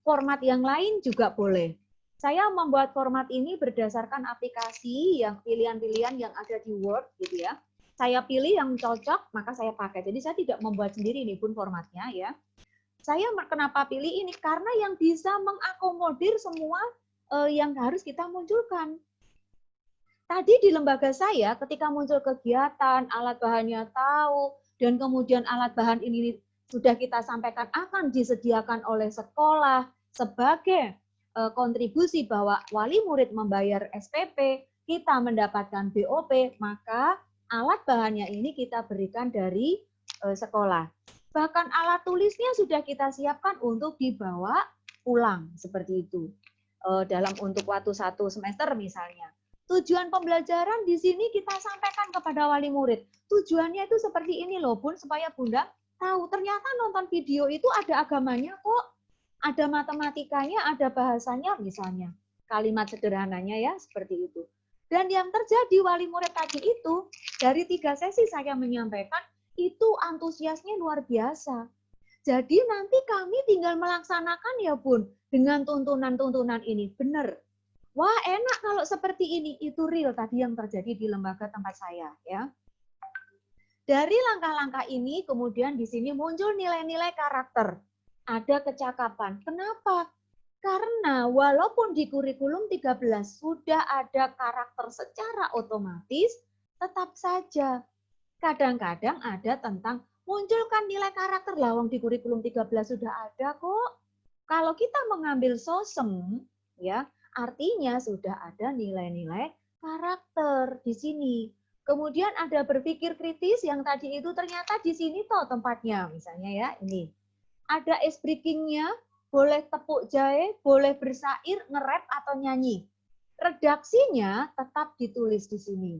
format yang lain juga boleh. Saya membuat format ini berdasarkan aplikasi yang pilihan-pilihan yang ada di Word gitu ya. Saya pilih yang cocok, maka saya pakai. Jadi saya tidak membuat sendiri ini pun formatnya ya. Saya kenapa pilih ini? Karena yang bisa mengakomodir semua yang harus kita munculkan. Tadi di lembaga saya ketika muncul kegiatan, alat bahannya tahu, dan kemudian alat bahan ini sudah kita sampaikan akan disediakan oleh sekolah sebagai kontribusi bahwa wali murid membayar SPP, kita mendapatkan BOP, maka alat bahannya ini kita berikan dari sekolah. Bahkan alat tulisnya sudah kita siapkan untuk dibawa pulang, seperti itu. Dalam untuk waktu 1 semester misalnya. Tujuan pembelajaran di sini kita sampaikan kepada wali murid. Tujuannya itu seperti ini loh Bun, supaya Bunda tahu ternyata nonton video itu ada agamanya kok. Ada matematikanya, ada bahasanya misalnya. Kalimat sederhananya ya, seperti itu. Dan yang terjadi wali murid tadi itu, dari 3 sesi saya menyampaikan, itu antusiasnya luar biasa. Jadi nanti kami tinggal melaksanakan ya Bun, dengan tuntunan-tuntunan ini. Benar. Wah enak kalau seperti ini, itu real tadi yang terjadi di lembaga tempat saya. Ya. Dari langkah-langkah ini, kemudian di sini muncul nilai-nilai karakter. Ada kecakapan. Kenapa? Karena walaupun di kurikulum 13 sudah ada karakter secara otomatis, tetap saja kadang-kadang ada tentang munculkan nilai karakter. Lawang di kurikulum 13 sudah ada kok. Kalau kita mengambil sosem, ya artinya sudah ada nilai-nilai karakter di sini. Kemudian ada berpikir kritis yang tadi itu ternyata di sini toh tempatnya. Misalnya ya ini. Ada ice breaking-nya, boleh tepuk jahe, boleh bersair, nge-rap atau nyanyi. Redaksinya tetap ditulis di sini.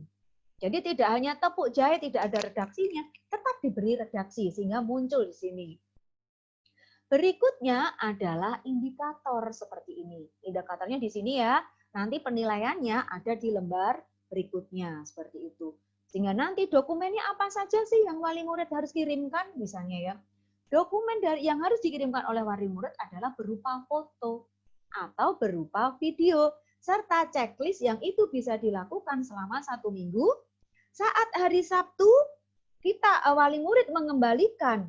Jadi tidak hanya tepuk jahe, tidak ada redaksinya, tetap diberi redaksi sehingga muncul di sini. Berikutnya adalah indikator seperti ini. Indikatornya di sini ya, nanti penilaiannya ada di lembar berikutnya seperti itu. Sehingga nanti dokumennya apa saja sih yang wali murid harus kirimkan misalnya ya. Dokumen yang harus dikirimkan oleh wali murid adalah berupa foto atau berupa video serta checklist yang itu bisa dilakukan selama 1 minggu. Saat hari Sabtu kita wali murid mengembalikan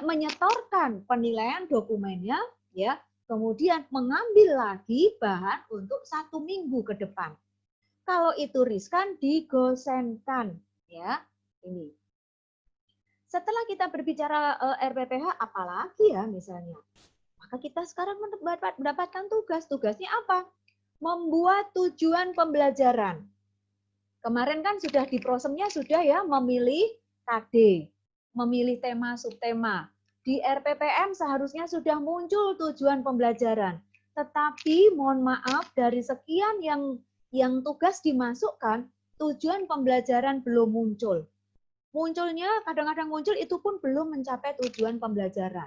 menyetorkan penilaian dokumennya ya, kemudian mengambil lagi bahan untuk 1 minggu ke depan. Kalau itu riskan digosenkan ya. Ini. Setelah kita berbicara RPPH apalagi ya misalnya. Maka kita sekarang mendapatkan tugas. Tugasnya apa? Membuat tujuan pembelajaran. Kemarin kan sudah di prosemnya sudah ya memilih KD, memilih tema subtema. Di RPPM seharusnya sudah muncul tujuan pembelajaran. Tetapi mohon maaf dari sekian yang tugas dimasukkan, tujuan pembelajaran belum muncul. Munculnya kadang-kadang muncul itu pun belum mencapai tujuan pembelajaran.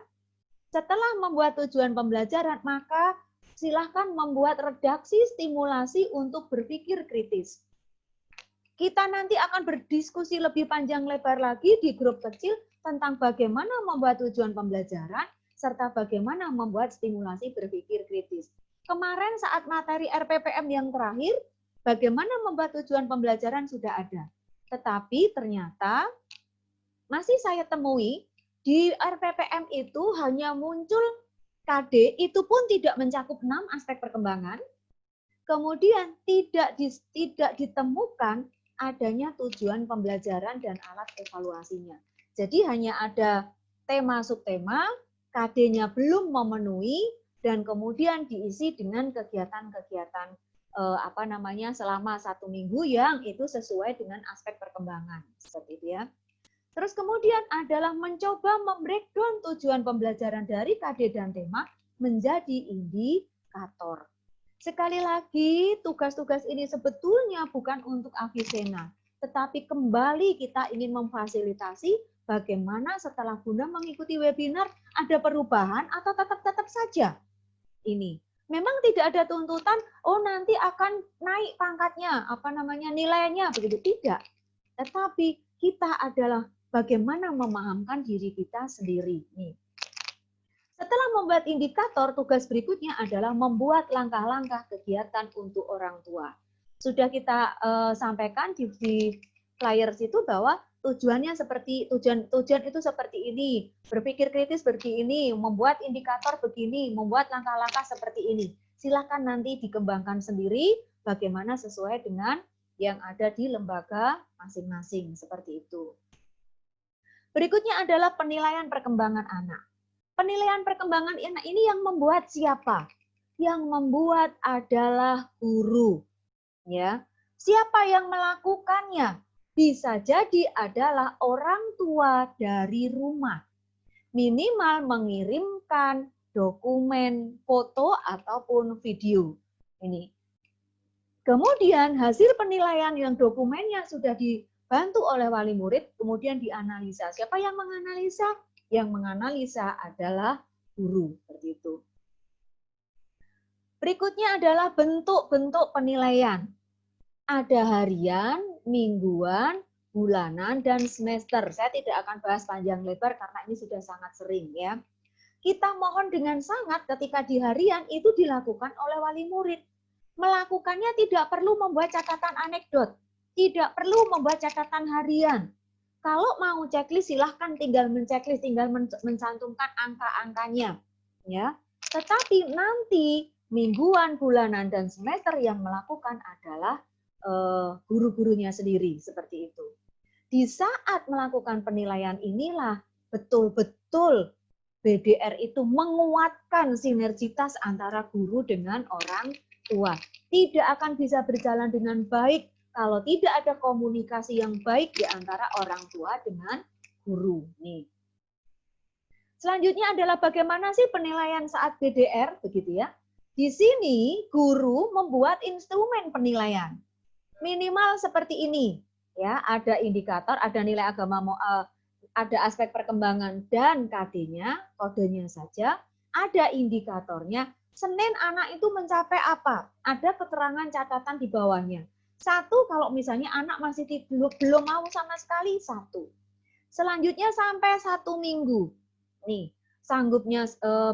Setelah membuat tujuan pembelajaran, maka silahkan membuat redaksi stimulasi untuk berpikir kritis. Kita nanti akan berdiskusi lebih panjang lebar lagi di grup kecil tentang bagaimana membuat tujuan pembelajaran, serta bagaimana membuat stimulasi berpikir kritis. Kemarin saat materi RPPM yang terakhir, bagaimana membuat tujuan pembelajaran sudah ada. Tetapi ternyata masih saya temui di RPPM itu hanya muncul KD, itu pun tidak mencakup 6 aspek perkembangan. Kemudian tidak ditemukan adanya tujuan pembelajaran dan alat evaluasinya. Jadi hanya ada tema subtema, KD-nya belum memenuhi, dan kemudian diisi dengan kegiatan-kegiatan selama 1 minggu yang itu sesuai dengan aspek perkembangan seperti itu ya. Terus kemudian adalah mencoba membreakdown tujuan pembelajaran dari KD dan tema menjadi indikator. Sekali lagi, tugas-tugas ini sebetulnya bukan untuk Avicenna, tetapi kembali kita ingin memfasilitasi bagaimana setelah Bunda mengikuti webinar ada perubahan atau tetap saja ini. Memang tidak ada tuntutan, oh nanti akan naik pangkatnya, nilainya, begitu tidak. Tetapi kita adalah bagaimana memahamkan diri kita sendiri. Nih. Setelah membuat indikator, tugas berikutnya adalah membuat langkah-langkah kegiatan untuk orang tua. Sudah kita sampaikan di flyers itu bahwa tujuannya seperti tujuan itu seperti ini, berpikir kritis begini ini, membuat indikator begini, membuat langkah-langkah seperti ini. Silakan nanti dikembangkan sendiri bagaimana sesuai dengan yang ada di lembaga masing-masing seperti itu. Berikutnya adalah penilaian perkembangan anak. Penilaian perkembangan anak ini yang membuat siapa? Yang membuat adalah guru. Ya. Siapa yang melakukannya? Bisa jadi adalah orang tua dari rumah. Minimal mengirimkan dokumen, foto, ataupun video. Ini. Kemudian hasil penilaian yang dokumennya sudah dibantu oleh wali murid, kemudian dianalisa. Siapa yang menganalisa? Yang menganalisa adalah guru. Seperti itu. Berikutnya adalah bentuk-bentuk penilaian. Ada harian, mingguan, bulanan, dan semester. Saya tidak akan bahas panjang lebar karena ini sudah sangat sering ya. Kita mohon dengan sangat ketika di harian itu dilakukan oleh wali murid. Melakukannya tidak perlu membuat catatan anekdot, tidak perlu membuat catatan harian. Kalau mau checklist silahkan tinggal menceklis, tinggal mencantumkan angka-angkanya. Ya. Tetapi nanti mingguan, bulanan, dan semester yang melakukan adalah guru-gurunya sendiri, seperti itu. Di saat melakukan penilaian inilah betul-betul BDR itu menguatkan sinergitas antara guru dengan orang tua. Tidak akan bisa berjalan dengan baik kalau tidak ada komunikasi yang baik di antara orang tua dengan guru. Nih. Selanjutnya adalah bagaimana sih penilaian saat BDR, begitu ya. Di sini guru membuat instrumen penilaian. Minimal seperti ini, ya, ada indikator, ada nilai agama, ada aspek perkembangan dan KD-nya, kodenya saja, ada indikatornya. Senin anak itu mencapai apa? Ada keterangan catatan di bawahnya. 1, kalau misalnya anak masih belum mau sama sekali, 1. Selanjutnya sampai 1 minggu. Nih, sanggupnya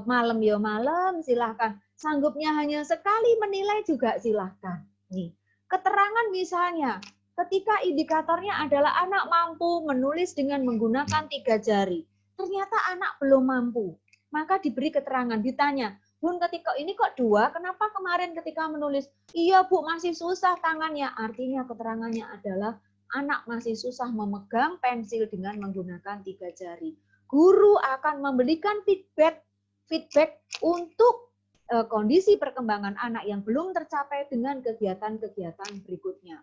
malam ya malam, silahkan. Sanggupnya hanya sekali menilai juga silahkan. Nih. Keterangan misalnya, ketika indikatornya adalah anak mampu menulis dengan menggunakan 3 jari. Ternyata anak belum mampu. Maka diberi keterangan, ditanya, Bun ketika ini kok 2, kenapa kemarin ketika menulis? Iya Bu, masih susah tangannya. Artinya keterangannya adalah anak masih susah memegang pensil dengan menggunakan 3 jari. Guru akan memberikan feedback untuk kondisi perkembangan anak yang belum tercapai dengan kegiatan-kegiatan berikutnya.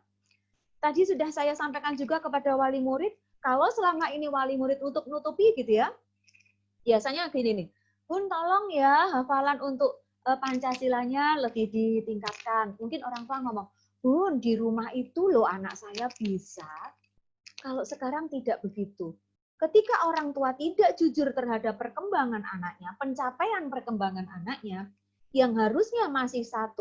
Tadi sudah saya sampaikan juga kepada wali murid, kalau selama ini wali murid untuk nutupi gitu ya, biasanya gini nih, Bun tolong ya hafalan untuk Pancasilanya lebih ditingkatkan. Mungkin orang tua ngomong, Bun di rumah itu loh anak saya bisa. Kalau sekarang tidak begitu. Ketika orang tua tidak jujur terhadap perkembangan anaknya, pencapaian perkembangan anaknya, yang harusnya masih 1,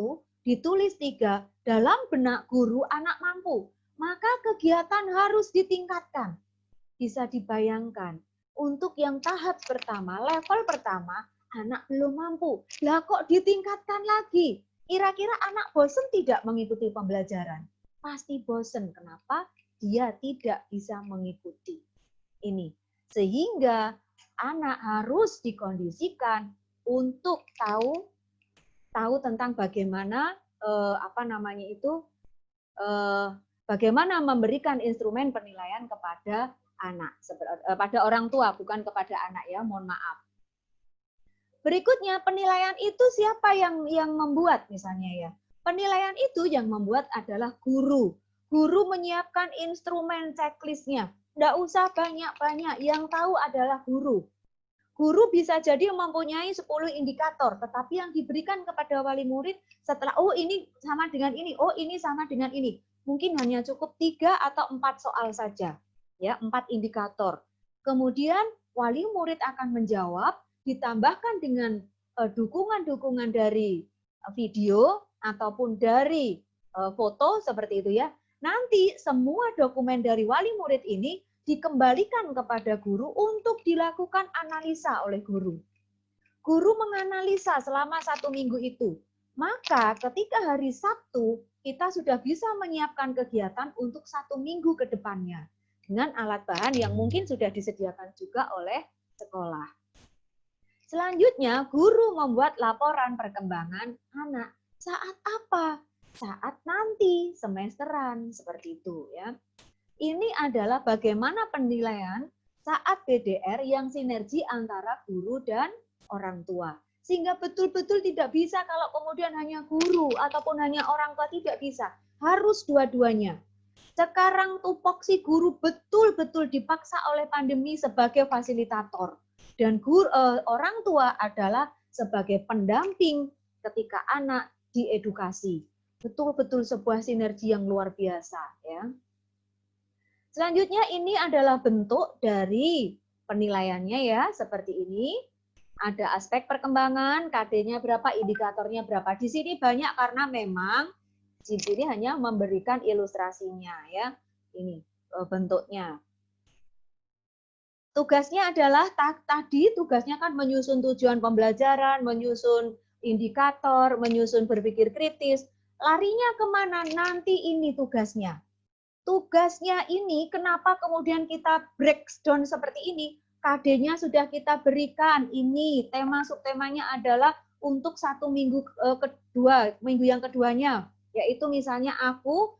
ditulis 3, dalam benak guru anak mampu. Maka kegiatan harus ditingkatkan. Bisa dibayangkan, untuk yang tahap pertama, level pertama, anak belum mampu. Lah kok ditingkatkan lagi? Kira-kira anak bosan tidak mengikuti pembelajaran? Pasti bosan. Kenapa? Dia tidak bisa mengikuti. Ini. Sehingga anak harus dikondisikan untuk tahu tentang bagaimana bagaimana memberikan instrumen penilaian kepada anak, pada orang tua, bukan kepada anak ya, mohon maaf. Berikutnya penilaian itu siapa yang membuat misalnya ya? Penilaian itu yang membuat adalah guru. Guru menyiapkan instrumen checklistnya. Tidak usah banyak-banyak, yang tahu adalah guru. Guru bisa jadi mempunyai 10 indikator, tetapi yang diberikan kepada wali murid setelah, oh ini sama dengan ini, oh ini sama dengan ini. Mungkin hanya cukup 3 atau 4 soal saja, ya 4 indikator. Kemudian wali murid akan menjawab, ditambahkan dengan dukungan-dukungan dari video ataupun dari foto seperti itu ya. Nanti semua dokumen dari wali murid ini dikembalikan kepada guru untuk dilakukan analisa oleh guru. Guru menganalisa selama 1 minggu itu. Maka ketika hari Sabtu, kita sudah bisa menyiapkan kegiatan untuk 1 minggu ke depannya. Dengan alat bahan yang mungkin sudah disediakan juga oleh sekolah. Selanjutnya, guru membuat laporan perkembangan anak. Saat apa? Saat nanti, semesteran, seperti itu ya. Ini adalah bagaimana penilaian saat BDR yang sinergi antara guru dan orang tua. Sehingga betul-betul tidak bisa kalau kemudian hanya guru ataupun hanya orang tua, tidak bisa. harus dua-duanya. Sekarang tupoksi guru betul-betul dipaksa oleh pandemi sebagai fasilitator. Dan orang tua adalah sebagai pendamping ketika anak diedukasi. Betul-betul sebuah sinergi yang luar biasa. Ya. Selanjutnya ini adalah bentuk dari penilaiannya ya, seperti ini. Ada aspek perkembangan, KD-nya berapa, indikatornya berapa. Di sini banyak karena memang di sini hanya memberikan ilustrasinya ya. Ini bentuknya. Tugasnya adalah tadi tugasnya kan menyusun tujuan pembelajaran, menyusun indikator, menyusun berpikir kritis. Larinya kemana? Nanti ini tugasnya. Tugasnya ini kenapa kemudian kita breakdown seperti ini? KD-nya sudah kita berikan. Ini tema subtemanya adalah untuk 1 minggu kedua, minggu yang keduanya, yaitu misalnya aku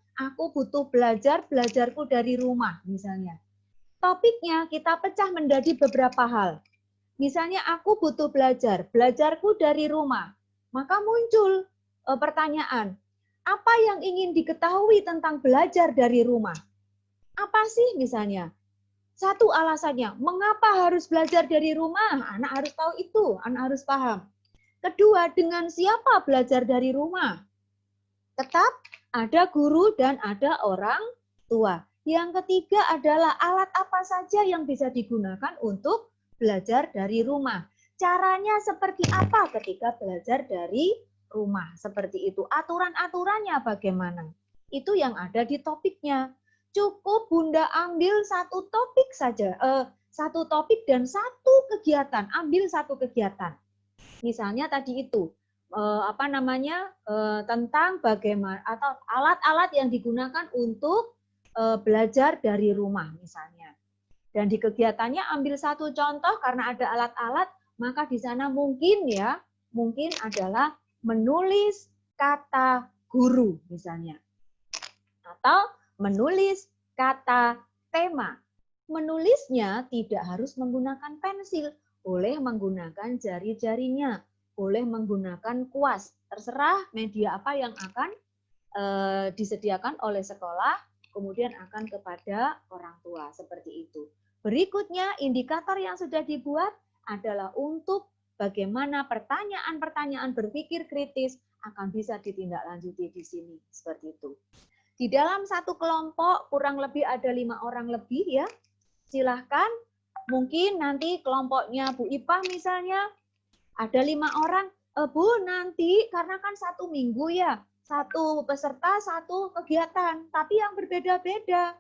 butuh belajarku dari rumah misalnya. Topiknya kita pecah menjadi beberapa hal. Misalnya aku butuh belajarku dari rumah. Maka muncul pertanyaan, apa yang ingin diketahui tentang belajar dari rumah? Apa sih misalnya? Satu alasannya, mengapa harus belajar dari rumah? Anak harus tahu itu, anak harus paham. Kedua, dengan siapa belajar dari rumah? Tetap ada guru dan ada orang tua. Yang ketiga adalah alat apa saja yang bisa digunakan untuk belajar dari rumah. Caranya seperti apa ketika belajar dari rumah? Seperti itu. Aturan-aturannya bagaimana? Itu yang ada di topiknya. Cukup Bunda ambil satu topik saja. Satu topik dan satu kegiatan. Ambil satu kegiatan. Misalnya tadi itu. Tentang bagaimana atau alat-alat yang digunakan untuk belajar dari rumah misalnya. Dan di kegiatannya ambil satu contoh karena ada alat-alat, maka di sana mungkin adalah menulis kata guru misalnya. Atau menulis kata tema. Menulisnya tidak harus menggunakan pensil, boleh menggunakan jari-jarinya. Boleh menggunakan kuas, terserah media apa yang akan disediakan oleh sekolah, kemudian akan kepada orang tua, seperti itu. Berikutnya, indikator yang sudah dibuat adalah untuk bagaimana pertanyaan-pertanyaan berpikir kritis akan bisa ditindaklanjuti di sini, seperti itu. Di dalam satu kelompok kurang lebih ada 5 orang lebih ya, silahkan mungkin nanti kelompoknya Bu Ipah misalnya, ada 5 orang, Bu nanti karena kan 1 minggu ya, 1 peserta 1 kegiatan, tapi yang berbeda-beda.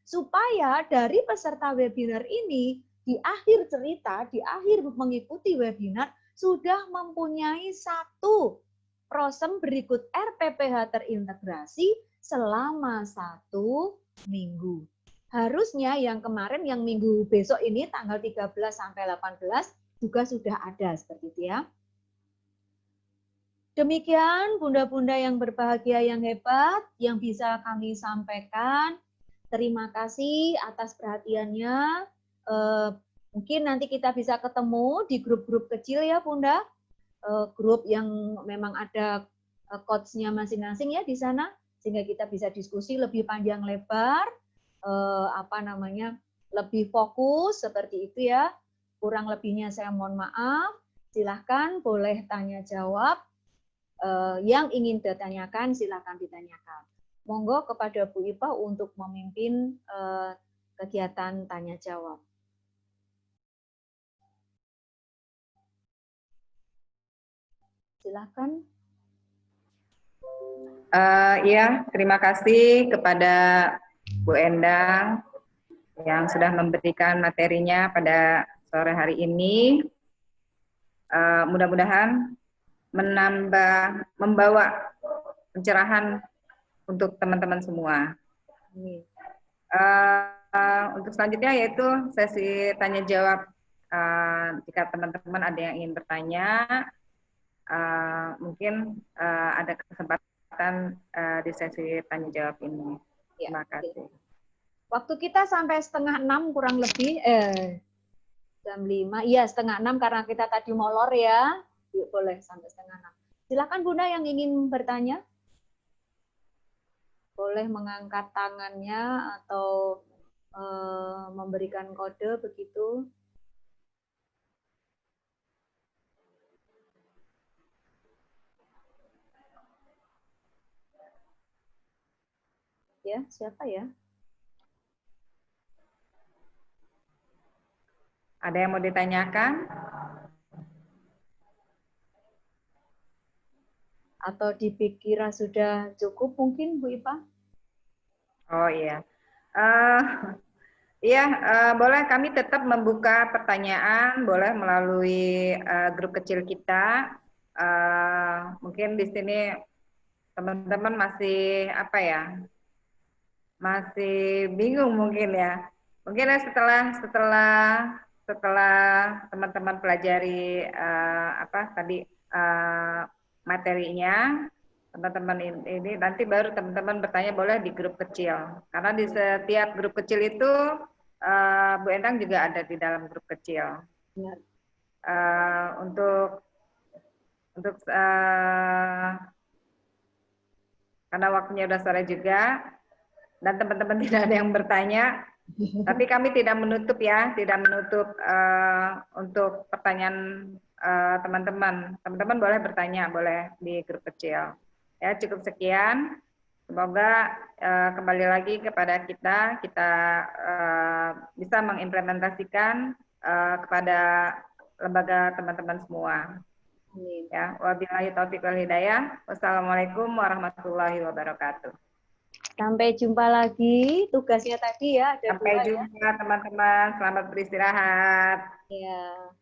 Supaya dari peserta webinar ini, di akhir cerita, di akhir mengikuti webinar, sudah mempunyai 1 prosem berikut RPPH terintegrasi selama 1 minggu. Harusnya yang kemarin, yang minggu besok ini, tanggal 13 sampai 18, juga sudah ada seperti itu ya. Demikian bunda-bunda yang berbahagia yang hebat yang bisa kami sampaikan. Terima kasih atas perhatiannya. Mungkin nanti kita bisa ketemu di grup-grup kecil ya bunda. Grup yang memang ada coach-nya masing-masing ya di sana, sehingga kita bisa diskusi lebih panjang lebar, lebih fokus seperti itu ya. Kurang lebihnya saya mohon maaf. Silahkan boleh tanya jawab. Yang ingin ditanyakan silahkan ditanyakan. Monggo kepada Bu Ipah untuk memimpin kegiatan tanya jawab. Silahkan. Ya, terima kasih kepada Bu Endang yang sudah memberikan materinya pada sore hari ini. Mudah-mudahan membawa pencerahan untuk teman-teman semua. Untuk selanjutnya yaitu sesi tanya jawab. Jika teman-teman ada yang ingin bertanya, mungkin ada kesempatan di sesi tanya jawab ini. Terima kasih. Waktu kita sampai 5:30 kurang lebih, jam 5, iya 5:30 karena kita tadi molor ya. Yuk, boleh sampai 5:30. Silakan Bunda yang ingin bertanya. boleh mengangkat tangannya atau memberikan kode begitu. Ya, siapa ya? Ada yang mau ditanyakan? Atau dipikir sudah cukup mungkin Bu Ipa? Oh iya. Iya, boleh kami tetap membuka pertanyaan, boleh melalui grup kecil kita. Mungkin di sini teman-teman masih apa ya? Masih bingung mungkin ya. Mungkin ya setelah teman-teman pelajari apa tadi materinya, teman-teman ini nanti baru teman-teman bertanya boleh di grup kecil. Karena di setiap grup kecil itu Bu Endang juga ada di dalam grup kecil. Ya. Untuk karena waktunya udah sore juga dan teman-teman tidak ada yang bertanya, tapi kami tidak menutup ya, tidak menutup untuk pertanyaan teman-teman. Teman-teman boleh bertanya, boleh di grup kecil. Ya, cukup sekian. Semoga kembali lagi kepada kita bisa mengimplementasikan kepada lembaga teman-teman semua. Amin. Ya, wabillahi taufiq wal hidayah. Wassalamualaikum warahmatullahi wabarakatuh. Sampai jumpa lagi. Tugasnya tadi ya ada Sampai 2 ya. jumpa teman-teman. Selamat beristirahat. Ya.